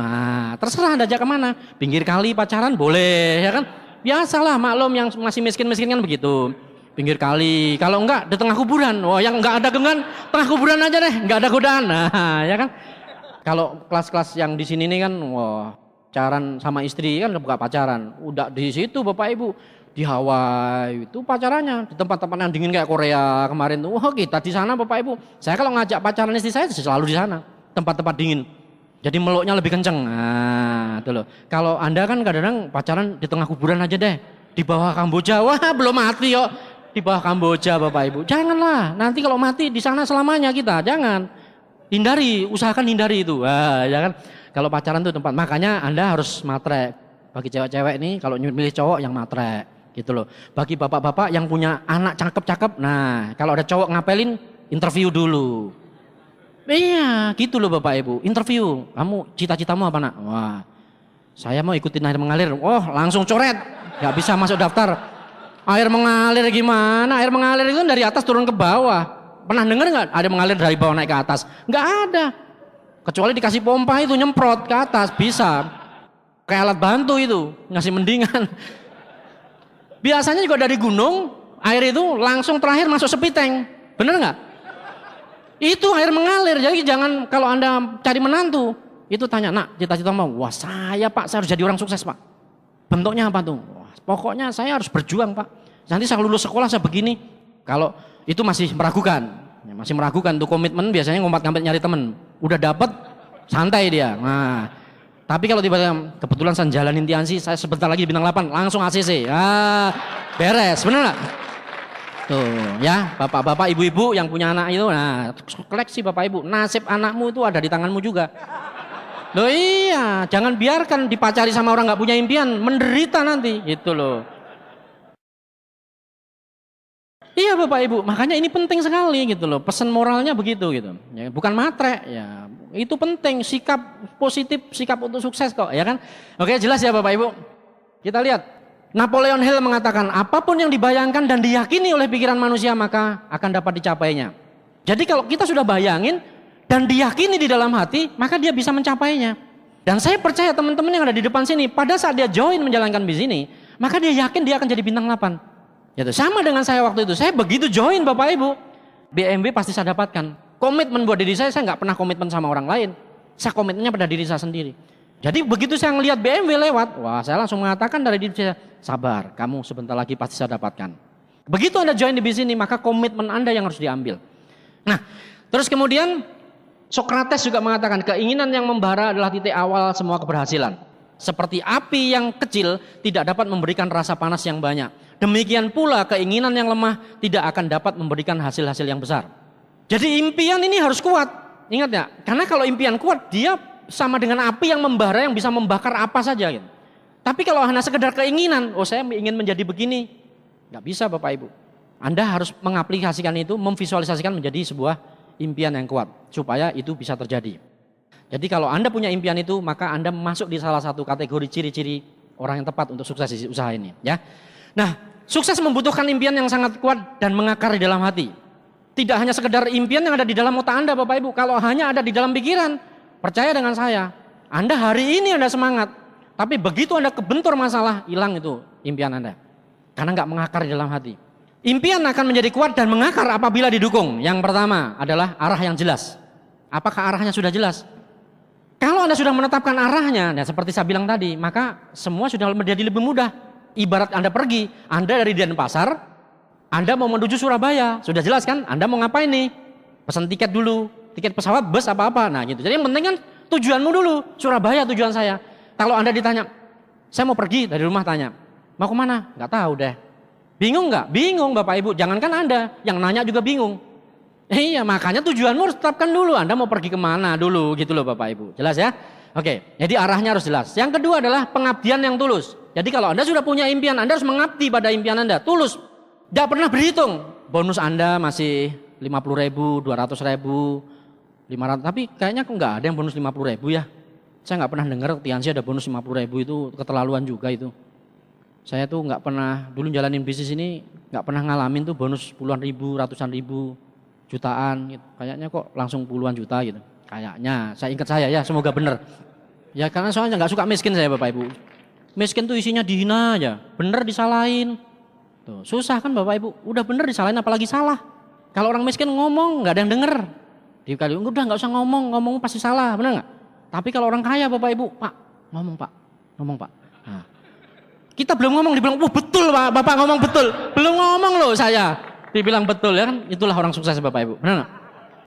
terserah Anda ajak kemana. Pinggir kali pacaran boleh, ya kan? Biasalah maklum yang masih miskin-miskin kan begitu. Pinggir kali, kalau enggak di tengah kuburan. Yang enggak ada gengan, tengah kuburan aja deh, enggak ada godaan. Nah, ya kan? Kalau kelas-kelas yang di sini nih kan, pacaran sama istri kan buka pacaran. Udah di situ Bapak Ibu. Di Hawaii itu pacarannya di tempat-tempat yang dingin kayak Korea kemarin tuh. Kita di sana Bapak Ibu. Saya kalau ngajak pacaran istri saya selalu di sana, tempat-tempat dingin. Jadi meluknya lebih kenceng. Nah, itu loh. Kalau Anda kan kadang-kadang pacaran di tengah kuburan aja deh. Di bawah Kamboja, belum mati yuk. Di bawah Kamboja Bapak Ibu. Janganlah, nanti kalau mati di sana selamanya kita. Jangan. Hindari, usahakan hindari itu. Ya kan. Kalau pacaran tuh tempat, makanya Anda harus matre. Bagi cewek-cewek nih kalau milih cowok yang matre. Gitu loh. Bagi bapak-bapak yang punya anak cakep-cakep, nah kalau ada cowok ngapelin, interview dulu. Iya, gitu loh Bapak Ibu. Interview, kamu cita-citamu apa nak? Wah, saya mau ikutin air mengalir. Langsung coret, gak bisa masuk daftar. Air mengalir gimana? Air mengalir itu dari atas turun ke bawah. Pernah dengar nggak? Ada mengalir dari bawah naik ke atas? Nggak ada. Kecuali dikasih pompa itu nyemprot ke atas bisa. Kayak alat bantu itu, ngasih mendingan. Biasanya juga dari gunung, air itu langsung terakhir masuk sepiteng. Bener nggak? Itu air mengalir, jadi jangan kalau Anda cari menantu, itu tanya, nak cita-cita mau? Wah saya Pak, saya harus jadi orang sukses Pak. Bentuknya apa tuh? Wah, pokoknya saya harus berjuang Pak. Nanti saya lulus sekolah saya begini. Kalau itu masih meragukan, tuh komitmen biasanya ngompat-ngampet nyari temen. Udah dapet, santai dia. Nah. Tapi kalau tiba-tiba kebetulan saya jalanin Tiansi, saya sebentar lagi bintang 8, langsung ACC. Beres, bener nggak? Tuh ya, bapak-bapak, ibu-ibu yang punya anak itu, nah koleksi Bapak Ibu, nasib anakmu itu ada di tanganmu juga. Loh iya, jangan biarkan dipacari sama orang nggak punya impian, menderita nanti, gitu loh. Iya Bapak Ibu, makanya ini penting sekali gitu loh, pesan moralnya begitu gitu. Ya, bukan matre, ya itu penting, sikap positif, sikap untuk sukses kok, ya kan? Oke jelas ya Bapak Ibu. Kita lihat, Napoleon Hill mengatakan apapun yang dibayangkan dan diyakini oleh pikiran manusia maka akan dapat dicapainya. Jadi kalau kita sudah bayangin dan diyakini di dalam hati, maka dia bisa mencapainya. Dan saya percaya teman-teman yang ada di depan sini, pada saat dia join menjalankan bisnis ini, maka dia yakin dia akan jadi bintang 8. Gitu. Sama dengan saya waktu itu, saya begitu join Bapak Ibu, BMW pasti saya dapatkan. Komitmen buat diri saya nggak pernah komitmen sama orang lain. Saya komitmennya pada diri saya sendiri. Jadi begitu saya ngelihat BMW lewat, wah saya langsung mengatakan dari diri saya, sabar, kamu sebentar lagi pasti saya dapatkan. Begitu Anda join di bisnis ini, maka komitmen Anda yang harus diambil. Nah, terus kemudian Socrates juga mengatakan keinginan yang membara adalah titik awal semua keberhasilan. Seperti api yang kecil tidak dapat memberikan rasa panas yang banyak. Demikian pula keinginan yang lemah tidak akan dapat memberikan hasil-hasil yang besar. Jadi impian ini harus kuat. Ingat ya, karena kalau impian kuat dia sama dengan api yang membara yang bisa membakar apa saja gitu. Tapi kalau hanya sekedar keinginan, saya ingin menjadi begini, nggak bisa Bapak Ibu. Anda harus mengaplikasikan itu, memvisualisasikan menjadi sebuah impian yang kuat supaya itu bisa terjadi. Jadi kalau Anda punya impian itu, maka Anda masuk di salah satu kategori ciri-ciri orang yang tepat untuk sukses di usaha ini, ya. Nah, sukses membutuhkan impian yang sangat kuat dan mengakar di dalam hati. Tidak hanya sekedar impian yang ada di dalam otak Anda Bapak Ibu. Kalau hanya ada di dalam pikiran, percaya dengan saya, Anda hari ini Anda semangat. Tapi begitu Anda kebentur masalah, hilang itu impian Anda. Karena nggak mengakar di dalam hati. Impian akan menjadi kuat dan mengakar apabila didukung. Yang pertama adalah arah yang jelas. Apakah arahnya sudah jelas? Kalau Anda sudah menetapkan arahnya, nah seperti saya bilang tadi, maka semua sudah menjadi lebih mudah. Ibarat Anda pergi, Anda dari Denpasar, Anda mau menuju Surabaya, sudah jelas kan? Anda mau ngapain nih? Pesan tiket dulu, tiket pesawat, bus apa-apa. Nah gitu. Jadi yang penting kan tujuanmu dulu, Surabaya tujuan saya. Kalau Anda ditanya, saya mau pergi dari rumah tanya, mau kemana? Nggak tahu deh. Bingung nggak? Bingung Bapak Ibu. Jangankan Anda, yang nanya juga bingung. Iya, makanya tujuanmu harus tetapkan dulu. Anda mau pergi kemana dulu gitu loh Bapak Ibu. Jelas ya? Oke, jadi arahnya harus jelas. Yang kedua adalah pengabdian yang tulus. Jadi kalau Anda sudah punya impian, Anda harus mengabdi pada impian Anda. Tulus. Tidak pernah berhitung. Bonus Anda masih 50.000, 200.000, 500. Tapi kayaknya kok nggak ada yang bonus 50.000 ya. Saya nggak pernah dengar Tiansi ada bonus 50.000, itu keterlaluan juga itu. Saya tuh nggak pernah, dulu jalanin bisnis ini nggak pernah ngalamin tuh bonus puluhan ribu, ratusan ribu, jutaan gitu. Kayaknya kok langsung puluhan juta gitu. Kayaknya, saya ingat saya ya, semoga benar. Ya karena soalnya nggak suka miskin saya Bapak Ibu. Miskin tuh isinya dihina aja, bener disalahin. Tuh, susah kan Bapak Ibu, udah bener disalahin apalagi salah. Kalau orang miskin ngomong nggak ada yang denger. Dikali udah nggak usah ngomong pasti salah, bener nggak? Tapi kalau orang kaya Bapak Ibu, Pak, ngomong Pak. Nah, kita belum ngomong dibilang, wah betul Pak, Bapak ngomong betul. Belum ngomong loh saya, dibilang betul ya kan? Itulah orang sukses Bapak Ibu, benar nggak?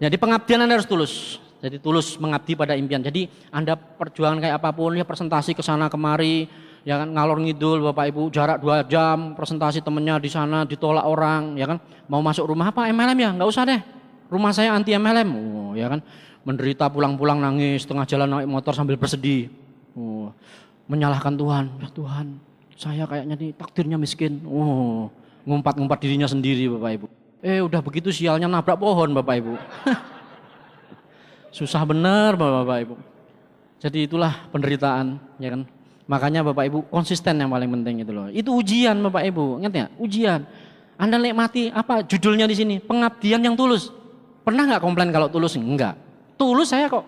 Jadi pengabdian Anda harus tulus. Jadi tulus mengabdi pada impian. Jadi Anda perjuangan kayak apapun, ya presentasi ke sana kemari, ya kan ngalor ngidul Bapak Ibu, jarak 2 jam, presentasi temennya di sana ditolak orang, ya kan? Mau masuk rumah apa MLM ya? Nggak usah deh. Rumah saya anti MLM, oh, ya kan? Menderita pulang-pulang nangis, tengah jalan naik motor sambil bersedih. Oh, menyalahkan Tuhan. Ya Tuhan, saya kayaknya nih takdirnya miskin. Oh, ngumpat-ngumpat dirinya sendiri Bapak Ibu. Udah begitu sialnya nabrak pohon Bapak Ibu. Susah bener Bapak Ibu. Jadi itulah penderitaan, ya kan. Makanya Bapak Ibu konsisten yang paling penting itu loh. Itu ujian Bapak Ibu, ingat ya? Ujian. Anda nikmati apa judulnya di sini? Pengabdian yang tulus. Pernah nggak komplain kalau tulus? Enggak. Tulus saya kok.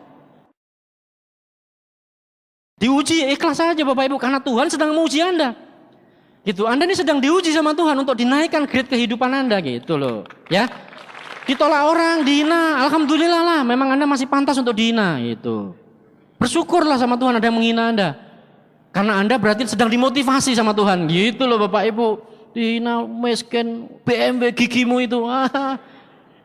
Diuji ikhlas saja Bapak Ibu karena Tuhan sedang menguji Anda. Gitu. Anda ini sedang diuji sama Tuhan untuk dinaikkan grade kehidupan Anda gitu loh. Ya. Ditolak orang, dihina, alhamdulillah lah, memang Anda masih pantas untuk dihina gitu. Bersyukurlah sama Tuhan ada yang menghina Anda. Karena Anda berarti sedang dimotivasi sama Tuhan gitu loh Bapak Ibu. Dihina, miskin, BMW gigimu itu.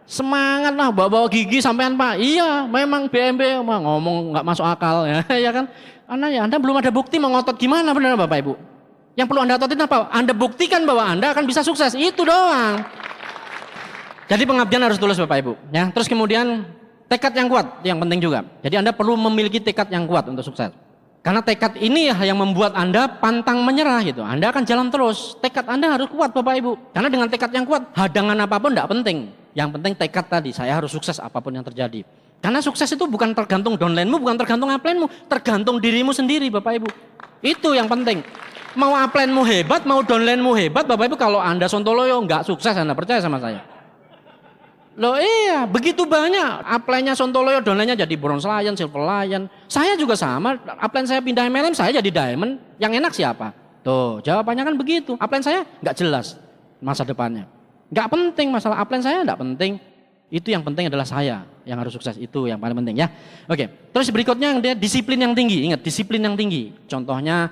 Semangat lah bawa gigi sampean Pak. Iya, memang BMW ngomong nggak masuk akal ya, ya kan? Anda belum ada bukti mau ngotot gimana benar Bapak Ibu? Yang perlu Anda ototin apa? Anda buktikan bahwa Anda akan bisa sukses. Itu doang. Jadi pengabdian harus tulus Bapak Ibu, ya. Terus kemudian tekad yang kuat, yang penting juga. Jadi Anda perlu memiliki tekad yang kuat untuk sukses. Karena tekad ini yang membuat Anda pantang menyerah gitu. Anda akan jalan terus. Tekad Anda harus kuat Bapak Ibu. Karena dengan tekad yang kuat, hadangan apapun tidak penting. Yang penting tekad tadi, saya harus sukses apapun yang terjadi. Karena sukses itu bukan tergantung downline-mu, bukan tergantung upline-mu, tergantung dirimu sendiri Bapak Ibu. Itu yang penting. Mau upline-mu hebat, mau downline-mu hebat, Bapak Ibu kalau Anda sontoloyo nggak sukses, Anda percaya sama saya. Loh iya, begitu banyak upline-nya Sontoloyo, downline-nya jadi Bronze Lion, Silver Lion. Saya juga sama, upline saya pindah MLM, saya jadi Diamond. Yang enak siapa? Tuh, jawabannya kan begitu. Upline saya nggak jelas masa depannya. Nggak penting masalah upline saya, nggak penting. Itu yang penting adalah saya yang harus sukses, itu yang paling penting ya. Oke, terus berikutnya yang dia disiplin yang tinggi. Ingat, disiplin yang tinggi. Contohnya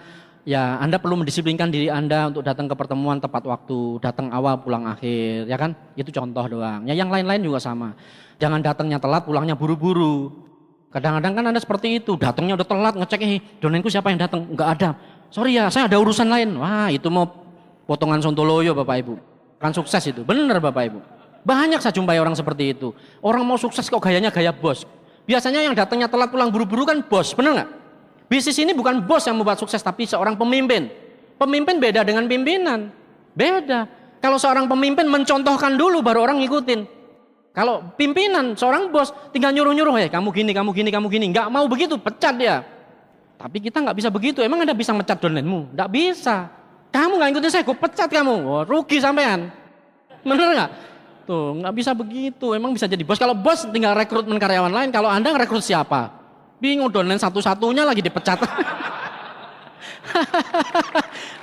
ya Anda perlu mendisiplinkan diri Anda untuk datang ke pertemuan tepat waktu, datang awal pulang akhir, ya kan? Itu contoh doang. Ya yang lain-lain juga sama. Jangan datangnya telat, pulangnya buru-buru. Kadang-kadang kan Anda seperti itu, datangnya udah telat, ngecek donainku siapa yang datang? Enggak ada. Sorry ya, saya ada urusan lain. Wah, itu mau potongan Sontoloyo Bapak Ibu. Kan sukses itu, bener Bapak Ibu. Banyak saya jumpai orang seperti itu. Orang mau sukses kok gayanya gaya bos. Biasanya yang datangnya telat pulang buru-buru kan bos, bener nggak? Bisnis ini bukan bos yang membuat sukses, tapi seorang pemimpin. Pemimpin beda dengan pimpinan. Beda. Kalau seorang pemimpin mencontohkan dulu, baru orang ngikutin. Kalau pimpinan, seorang bos tinggal nyuruh-nyuruh, kamu gini, kamu gini, kamu gini. Nggak mau begitu, pecat dia. Tapi kita nggak bisa begitu. Emang Anda bisa mecat downline-mu? Nggak bisa. Kamu nggak ngikutin saya, gue pecat kamu. Oh, rugi sampean. Bener nggak? Tuh, nggak bisa begitu. Emang bisa jadi bos. Kalau bos tinggal rekrutmen karyawan lain. Kalau Anda ngerekrut siapa? Bingung, downline satu-satunya lagi dipecat.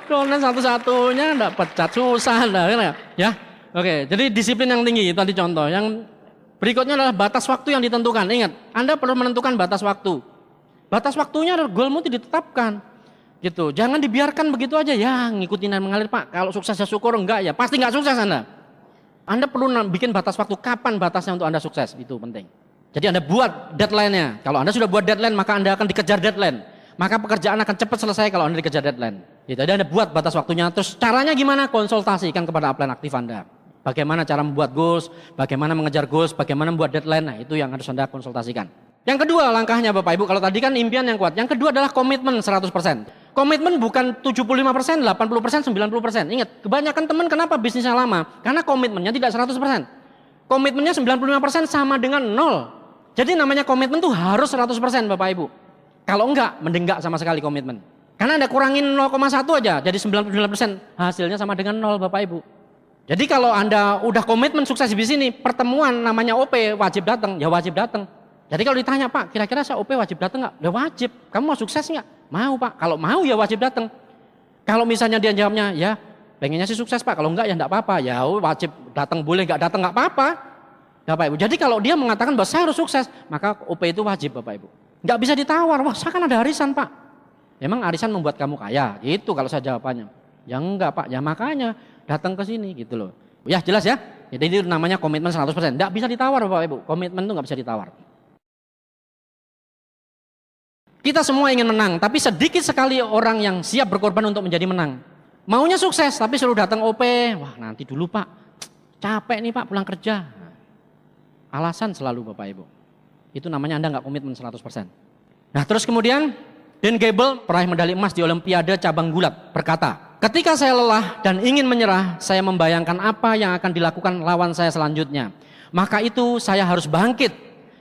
Donen satu-satunya enggak pecat, susah enggak kan ya? Oke, jadi disiplin yang tinggi tadi contoh. Yang berikutnya adalah batas waktu yang ditentukan. Ingat, Anda perlu menentukan batas waktu. Batas waktunya goalmu itu ditetapkan. Gitu. Jangan dibiarkan begitu aja ya, ngikutin dan mengalir, Pak. Kalau sukses ya syukur, enggak ya pasti enggak sukses Anda. Anda perlu bikin batas waktu, kapan batasnya untuk Anda sukses, itu penting. Jadi Anda buat deadline-nya. Kalau Anda sudah buat deadline, maka Anda akan dikejar deadline. Maka pekerjaan akan cepat selesai kalau Anda dikejar deadline. Gitu. Jadi Anda buat batas waktunya. Terus caranya gimana? Konsultasikan kepada upline aktif Anda. Bagaimana cara membuat goals, bagaimana mengejar goals, bagaimana membuat deadline. Nah, itu yang harus Anda konsultasikan. Yang kedua langkahnya Bapak Ibu, kalau tadi kan impian yang kuat. Yang kedua adalah komitmen 100%. Komitmen bukan 75%, 80%, 90%. Ingat, kebanyakan teman kenapa bisnisnya lama? Karena komitmennya tidak 100%. Komitmennya 95% sama dengan 0. Jadi namanya komitmen tuh harus 100% Bapak Ibu. Kalau enggak, mending enggak sama sekali komitmen. Karena Anda kurangin 0,1 aja, jadi 99%. Hasilnya sama dengan 0 Bapak Ibu. Jadi kalau Anda udah komitmen sukses di sini, pertemuan namanya OP wajib datang, ya wajib datang. Jadi kalau ditanya, Pak, kira-kira saya OP wajib datang enggak? Ya wajib. Kamu mau sukses enggak? Mau Pak. Kalau mau ya wajib datang. Kalau misalnya dia jawabnya, ya pengennya sih sukses Pak, kalau enggak ya enggak apa-apa. Ya wajib datang, boleh enggak datang enggak apa-apa. Bapak Ibu. Jadi kalau dia mengatakan bahwa saya harus sukses, maka OP itu wajib Bapak Ibu. Enggak bisa ditawar, wah saya kan ada arisan Pak. Emang arisan membuat kamu kaya? Gitu kalau saya jawabannya. Ya enggak Pak, ya makanya datang ke sini gitu loh. Ya jelas ya. Jadi itu namanya komitmen 100%. Enggak bisa ditawar Bapak Ibu. Komitmen itu enggak bisa ditawar. Kita semua ingin menang, tapi sedikit sekali orang yang siap berkorban untuk menjadi menang. Maunya sukses, tapi suruh datang OP. Wah nanti dulu Pak, capek nih Pak pulang kerja. Alasan selalu Bapak Ibu. Itu namanya Anda nggak komitmen 100%. Nah terus kemudian Dan Gable, peraih medali emas di Olimpiade cabang gulat, berkata, ketika saya lelah dan ingin menyerah, saya membayangkan apa yang akan dilakukan lawan saya selanjutnya. Maka itu saya harus bangkit.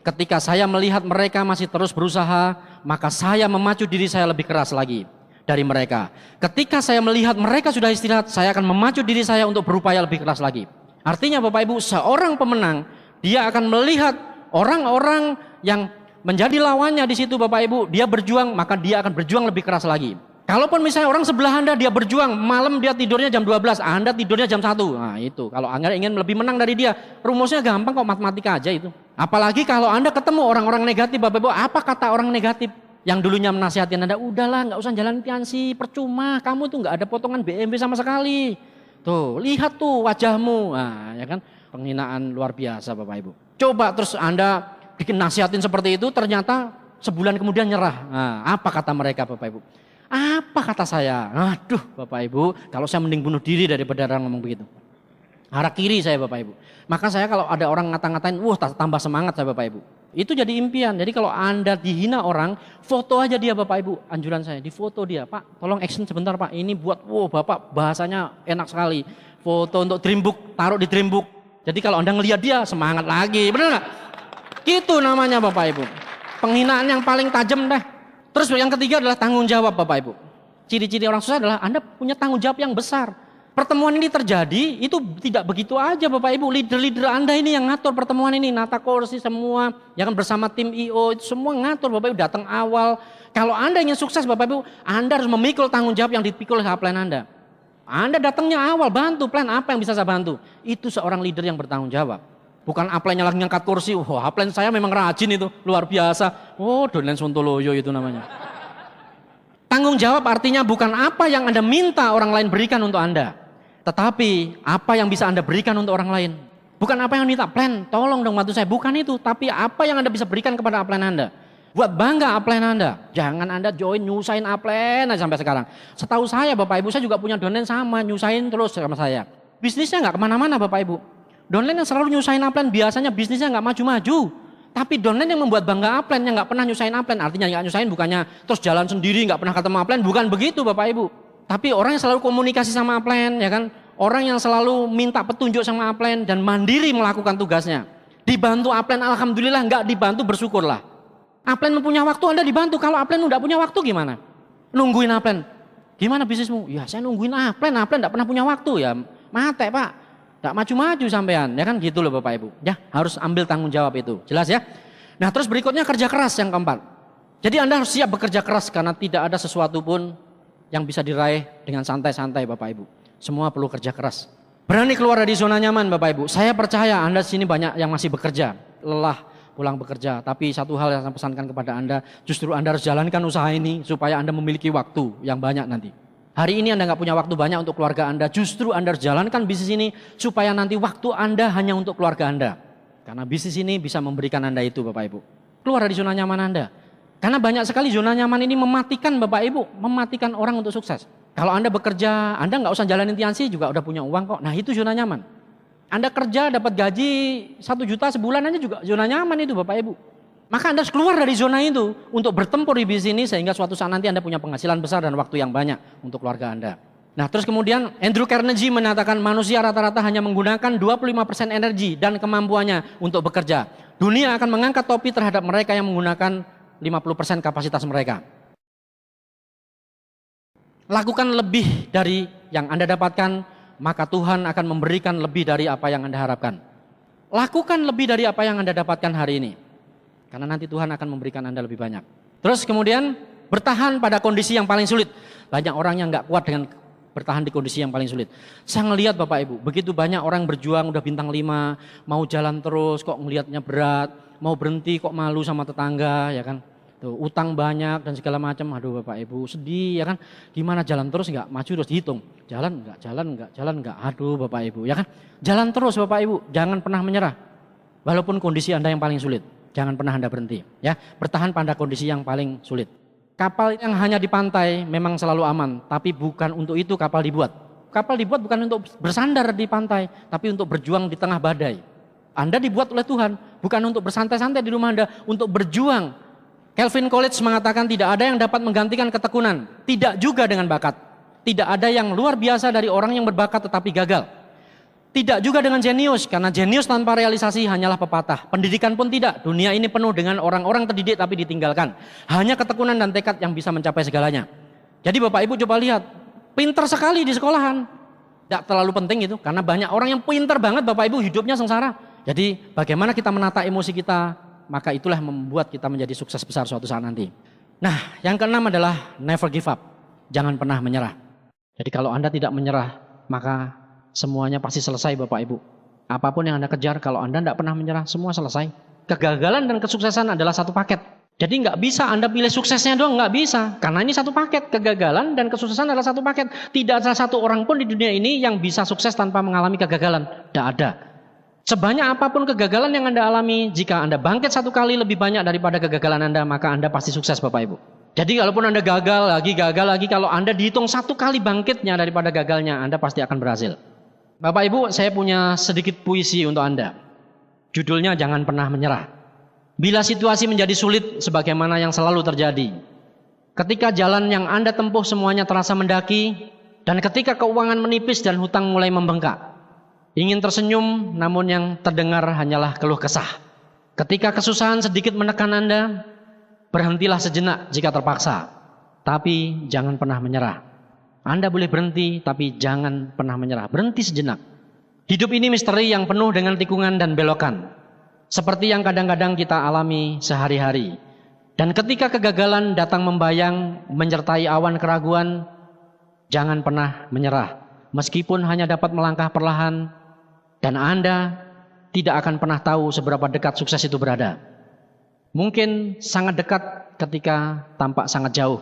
Ketika saya melihat mereka masih terus berusaha, maka saya memacu diri saya lebih keras lagi dari mereka. Ketika saya melihat mereka sudah istirahat, saya akan memacu diri saya untuk berupaya lebih keras lagi. Artinya Bapak Ibu, seorang pemenang, dia akan melihat orang-orang yang menjadi lawannya di situ Bapak Ibu, dia berjuang, maka dia akan berjuang lebih keras lagi. Kalaupun misalnya orang sebelah Anda dia berjuang, malam dia tidurnya jam 12, Anda tidurnya jam 1. Nah itu, kalau Anda ingin lebih menang dari dia, rumusnya gampang kok, matematika aja itu. Apalagi kalau Anda ketemu orang-orang negatif Bapak Ibu, apa kata orang negatif? Yang dulunya menasihatin Anda, udahlah nggak usah jalan piansi, percuma, kamu tuh nggak ada potongan BMW sama sekali. Tuh, lihat tuh wajahmu. Nah ya kan, penghinaan luar biasa Bapak Ibu. Coba terus Anda bikin nasihatin seperti itu, ternyata sebulan kemudian nyerah. Nah, apa kata mereka Bapak Ibu? Apa kata saya? Aduh Bapak Ibu, kalau saya mending bunuh diri daripada orang ngomong begitu. Arah kiri saya Bapak Ibu. Maka saya kalau ada orang ngata-ngatain, wah tambah semangat saya Bapak Ibu. Itu jadi impian. Jadi kalau Anda dihina orang, foto aja dia Bapak Ibu. Anjuran saya, difoto dia. Pak, tolong action sebentar Pak. Ini buat, Bapak bahasanya enak sekali. Foto untuk Dreambook, taruh di Dreambook. Jadi kalau Anda ngelihat dia, semangat lagi. Benar nggak? Gitu namanya Bapak Ibu. Penghinaan yang paling tajam dah. Terus yang ketiga adalah tanggung jawab Bapak Ibu. Ciri-ciri orang sukses adalah Anda punya tanggung jawab yang besar. Pertemuan ini terjadi, itu tidak begitu aja Bapak Ibu. Leader-leader Anda ini yang ngatur pertemuan ini. Nata Korsi semua, yang bersama tim IO, itu semua ngatur Bapak Ibu, datang awal. Kalau Anda ingin sukses Bapak Ibu, Anda harus memikul tanggung jawab yang dipikul oleh upline Anda. Anda datangnya awal, bantu plan apa yang bisa saya bantu. Itu seorang leader yang bertanggung jawab. Bukan upline-nya lagi ngangkat kursi, upline saya memang rajin itu, luar biasa. Dolen Sontoloyo itu namanya. Tanggung jawab artinya bukan apa yang Anda minta orang lain berikan untuk Anda. Tetapi apa yang bisa Anda berikan untuk orang lain. Bukan apa yang minta, plan, tolong dong bantu saya. Bukan itu, tapi apa yang Anda bisa berikan kepada upline Anda. Buat bangga upline Anda. Jangan Anda join nyusahin upline aja sampai sekarang. Setahu saya Bapak Ibu, saya juga punya donen sama, nyusahin terus sama saya. Bisnisnya nggak kemana-mana Bapak Ibu. Downline yang selalu nyusahin upline biasanya bisnisnya nggak maju-maju. Tapi downline yang membuat bangga upline yang nggak pernah nyusahin upline, artinya nggak nyusahin bukannya terus jalan sendiri nggak pernah ketemu upline, bukan begitu Bapak Ibu. Tapi orang yang selalu komunikasi sama upline, ya kan, orang yang selalu minta petunjuk sama upline dan mandiri melakukan tugasnya. Dibantu upline, alhamdulillah, nggak dibantu bersyukurlah. Upline punya waktu, Anda dibantu. Kalau upline nggak punya waktu gimana? Nungguin upline. Gimana bisnismu? Ya saya nungguin upline nggak pernah punya waktu ya. Mate Pak. Gak maju-maju sampean, ya kan gitu loh Bapak Ibu. Ya harus ambil tanggung jawab itu, jelas ya. Nah terus berikutnya kerja keras yang keempat. Jadi Anda harus siap bekerja keras karena tidak ada sesuatu pun yang bisa diraih dengan santai-santai Bapak Ibu. Semua perlu kerja keras. Berani keluar dari zona nyaman Bapak Ibu. Saya percaya Anda di sini banyak yang masih bekerja, lelah pulang bekerja. Tapi satu hal yang saya pesankan kepada Anda, justru Anda harus jalankan usaha ini supaya Anda memiliki waktu yang banyak nanti. Hari ini Anda nggak punya waktu banyak untuk keluarga Anda, justru Anda harus jalankan bisnis ini supaya nanti waktu Anda hanya untuk keluarga Anda. Karena bisnis ini bisa memberikan Anda itu Bapak Ibu. Keluar dari zona nyaman Anda. Karena banyak sekali zona nyaman ini mematikan Bapak Ibu, mematikan orang untuk sukses. Kalau Anda bekerja, Anda nggak usah jalanin tiansi juga udah punya uang kok. Nah itu zona nyaman. Anda kerja dapat gaji 1 juta sebulan aja juga zona nyaman itu Bapak Ibu. Maka Anda harus keluar dari zona itu untuk bertempur di bisnis ini sehingga suatu saat nanti Anda punya penghasilan besar dan waktu yang banyak untuk keluarga Anda. Nah terus kemudian Andrew Carnegie mengatakan manusia rata-rata hanya menggunakan 25% energi dan kemampuannya untuk bekerja. Dunia akan mengangkat topi terhadap mereka yang menggunakan 50% kapasitas mereka. Lakukan lebih dari yang Anda dapatkan, maka Tuhan akan memberikan lebih dari apa yang Anda harapkan. Lakukan lebih dari apa yang Anda dapatkan hari ini. Karena nanti Tuhan akan memberikan Anda lebih banyak. Terus kemudian bertahan pada kondisi yang paling sulit. Banyak orang yang gak kuat dengan bertahan di kondisi yang paling sulit. Saya ngelihat Bapak Ibu, begitu banyak orang berjuang udah bintang 5, mau jalan terus kok ngelihatnya berat, mau berhenti kok malu sama tetangga, ya kan. Tuh, utang banyak dan segala macam. Aduh Bapak Ibu, sedih ya kan. Gimana jalan terus enggak? Maju terus dihitung. Jalan enggak, jalan enggak, jalan enggak. Aduh Bapak Ibu, ya kan. Jalan terus Bapak Ibu, jangan pernah menyerah. Walaupun kondisi Anda yang paling sulit, jangan pernah Anda berhenti, ya. Bertahan pada kondisi yang paling sulit. Kapal yang hanya di pantai memang selalu aman, tapi bukan untuk itu kapal dibuat. Kapal dibuat bukan untuk bersandar di pantai, tapi untuk berjuang di tengah badai. Anda dibuat oleh Tuhan, bukan untuk bersantai-santai di rumah Anda, untuk berjuang. Calvin Coolidge mengatakan tidak ada yang dapat menggantikan ketekunan, tidak juga dengan bakat. Tidak ada yang luar biasa dari orang yang berbakat tetapi gagal. Tidak juga dengan jenius, karena jenius tanpa realisasi hanyalah pepatah. Pendidikan pun tidak, dunia ini penuh dengan orang-orang terdidik tapi ditinggalkan. Hanya ketekunan dan tekad yang bisa mencapai segalanya. Jadi Bapak Ibu coba lihat, pinter sekali di sekolahan. Tidak terlalu penting itu, karena banyak orang yang pinter banget Bapak Ibu hidupnya sengsara. Jadi bagaimana kita menata emosi kita, maka itulah membuat kita menjadi sukses besar suatu saat nanti. Nah yang keenam adalah never give up, jangan pernah menyerah. Jadi kalau Anda tidak menyerah, maka semuanya pasti selesai Bapak Ibu. Apapun yang Anda kejar, kalau Anda tidak pernah menyerah, semua selesai. Kegagalan dan kesuksesan adalah satu paket. Jadi nggak bisa Anda pilih suksesnya doang, nggak bisa. Karena ini satu paket, kegagalan dan kesuksesan adalah satu paket. Tidak ada satu orang pun di dunia ini yang bisa sukses tanpa mengalami kegagalan. Tidak ada. Sebanyak apapun kegagalan yang Anda alami, jika Anda bangkit satu kali lebih banyak daripada kegagalan Anda, maka Anda pasti sukses Bapak Ibu. Jadi kalaupun Anda gagal lagi, kalau Anda dihitung satu kali bangkitnya daripada gagalnya, Anda pasti akan berhasil. Bapak Ibu, saya punya sedikit puisi untuk Anda. Judulnya Jangan Pernah Menyerah. Bila situasi menjadi sulit sebagaimana yang selalu terjadi, ketika jalan yang Anda tempuh semuanya terasa mendaki, dan ketika keuangan menipis dan hutang mulai membengkak, ingin tersenyum namun yang terdengar hanyalah keluh kesah. Ketika kesusahan sedikit menekan Anda, berhentilah sejenak jika terpaksa, tapi jangan pernah menyerah. Anda boleh berhenti, tapi jangan pernah menyerah. Berhenti sejenak. Hidup ini misteri yang penuh dengan tikungan dan belokan. Seperti yang kadang-kadang kita alami sehari-hari. Dan ketika kegagalan datang membayang, menyertai awan keraguan, jangan pernah menyerah. Meskipun hanya dapat melangkah perlahan, dan Anda tidak akan pernah tahu seberapa dekat sukses itu berada. Mungkin sangat dekat ketika tampak sangat jauh.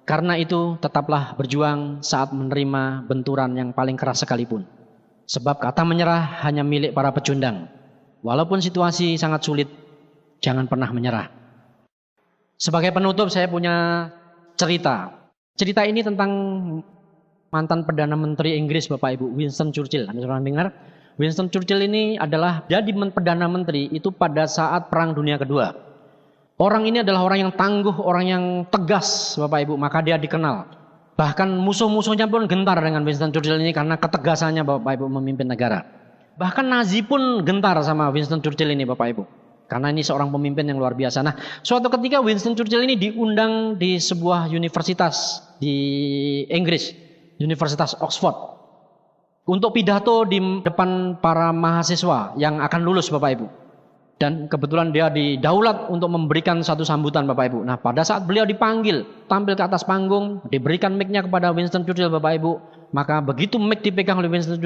Karena itu tetaplah berjuang saat menerima benturan yang paling keras sekalipun. Sebab kata menyerah hanya milik para pecundang. Walaupun situasi sangat sulit, jangan pernah menyerah. Sebagai penutup saya punya cerita. Cerita ini tentang mantan Perdana Menteri Inggris Bapak Ibu, Winston Churchill. Anda pernah dengar? Winston Churchill ini adalah jadi Perdana Menteri itu pada saat Perang Dunia Kedua. Orang ini adalah orang yang tangguh, orang yang tegas Bapak Ibu, maka dia dikenal. Bahkan musuh-musuhnya pun gentar dengan Winston Churchill ini karena ketegasannya Bapak Ibu memimpin negara. Bahkan Nazi pun gentar sama Winston Churchill ini Bapak Ibu. Karena ini seorang pemimpin yang luar biasa. Nah, suatu ketika Winston Churchill ini diundang di sebuah universitas di Inggris, Universitas Oxford. Untuk pidato di depan para mahasiswa yang akan lulus Bapak Ibu. Dan kebetulan dia didaulat untuk memberikan satu sambutan Bapak Ibu. Nah pada saat beliau dipanggil, tampil ke atas panggung, diberikan mic-nya kepada Winston Churchill Bapak Ibu. Maka begitu mic dipegang oleh Winston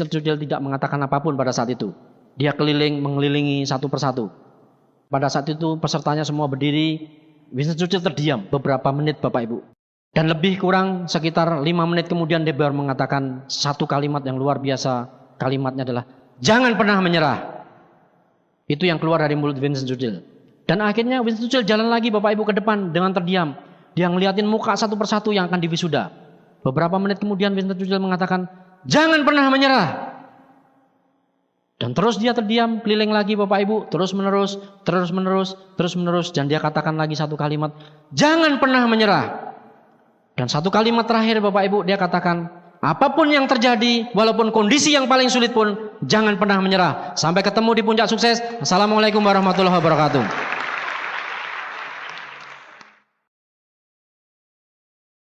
Churchill tidak mengatakan apapun pada saat itu. Dia mengelilingi satu persatu. Pada saat itu pesertanya semua berdiri, Winston Churchill terdiam beberapa menit Bapak Ibu. Dan lebih kurang sekitar 5 menit kemudian dia baru mengatakan satu kalimat yang luar biasa. Kalimatnya adalah, jangan pernah menyerah. Itu yang keluar dari mulut Winston Churchill. Dan akhirnya Winston Churchill jalan lagi Bapak Ibu ke depan dengan terdiam. Dia ngeliatin muka satu persatu yang akan diwisuda. Beberapa menit kemudian Winston Churchill mengatakan, jangan pernah menyerah. Dan terus dia terdiam, keliling lagi Bapak Ibu, terus menerus. Dan dia katakan lagi satu kalimat, jangan pernah menyerah. Dan satu kalimat terakhir Bapak Ibu, dia katakan, apapun yang terjadi, walaupun kondisi yang paling sulit pun, jangan pernah menyerah. Sampai ketemu di puncak sukses. Assalamualaikum warahmatullahi wabarakatuh.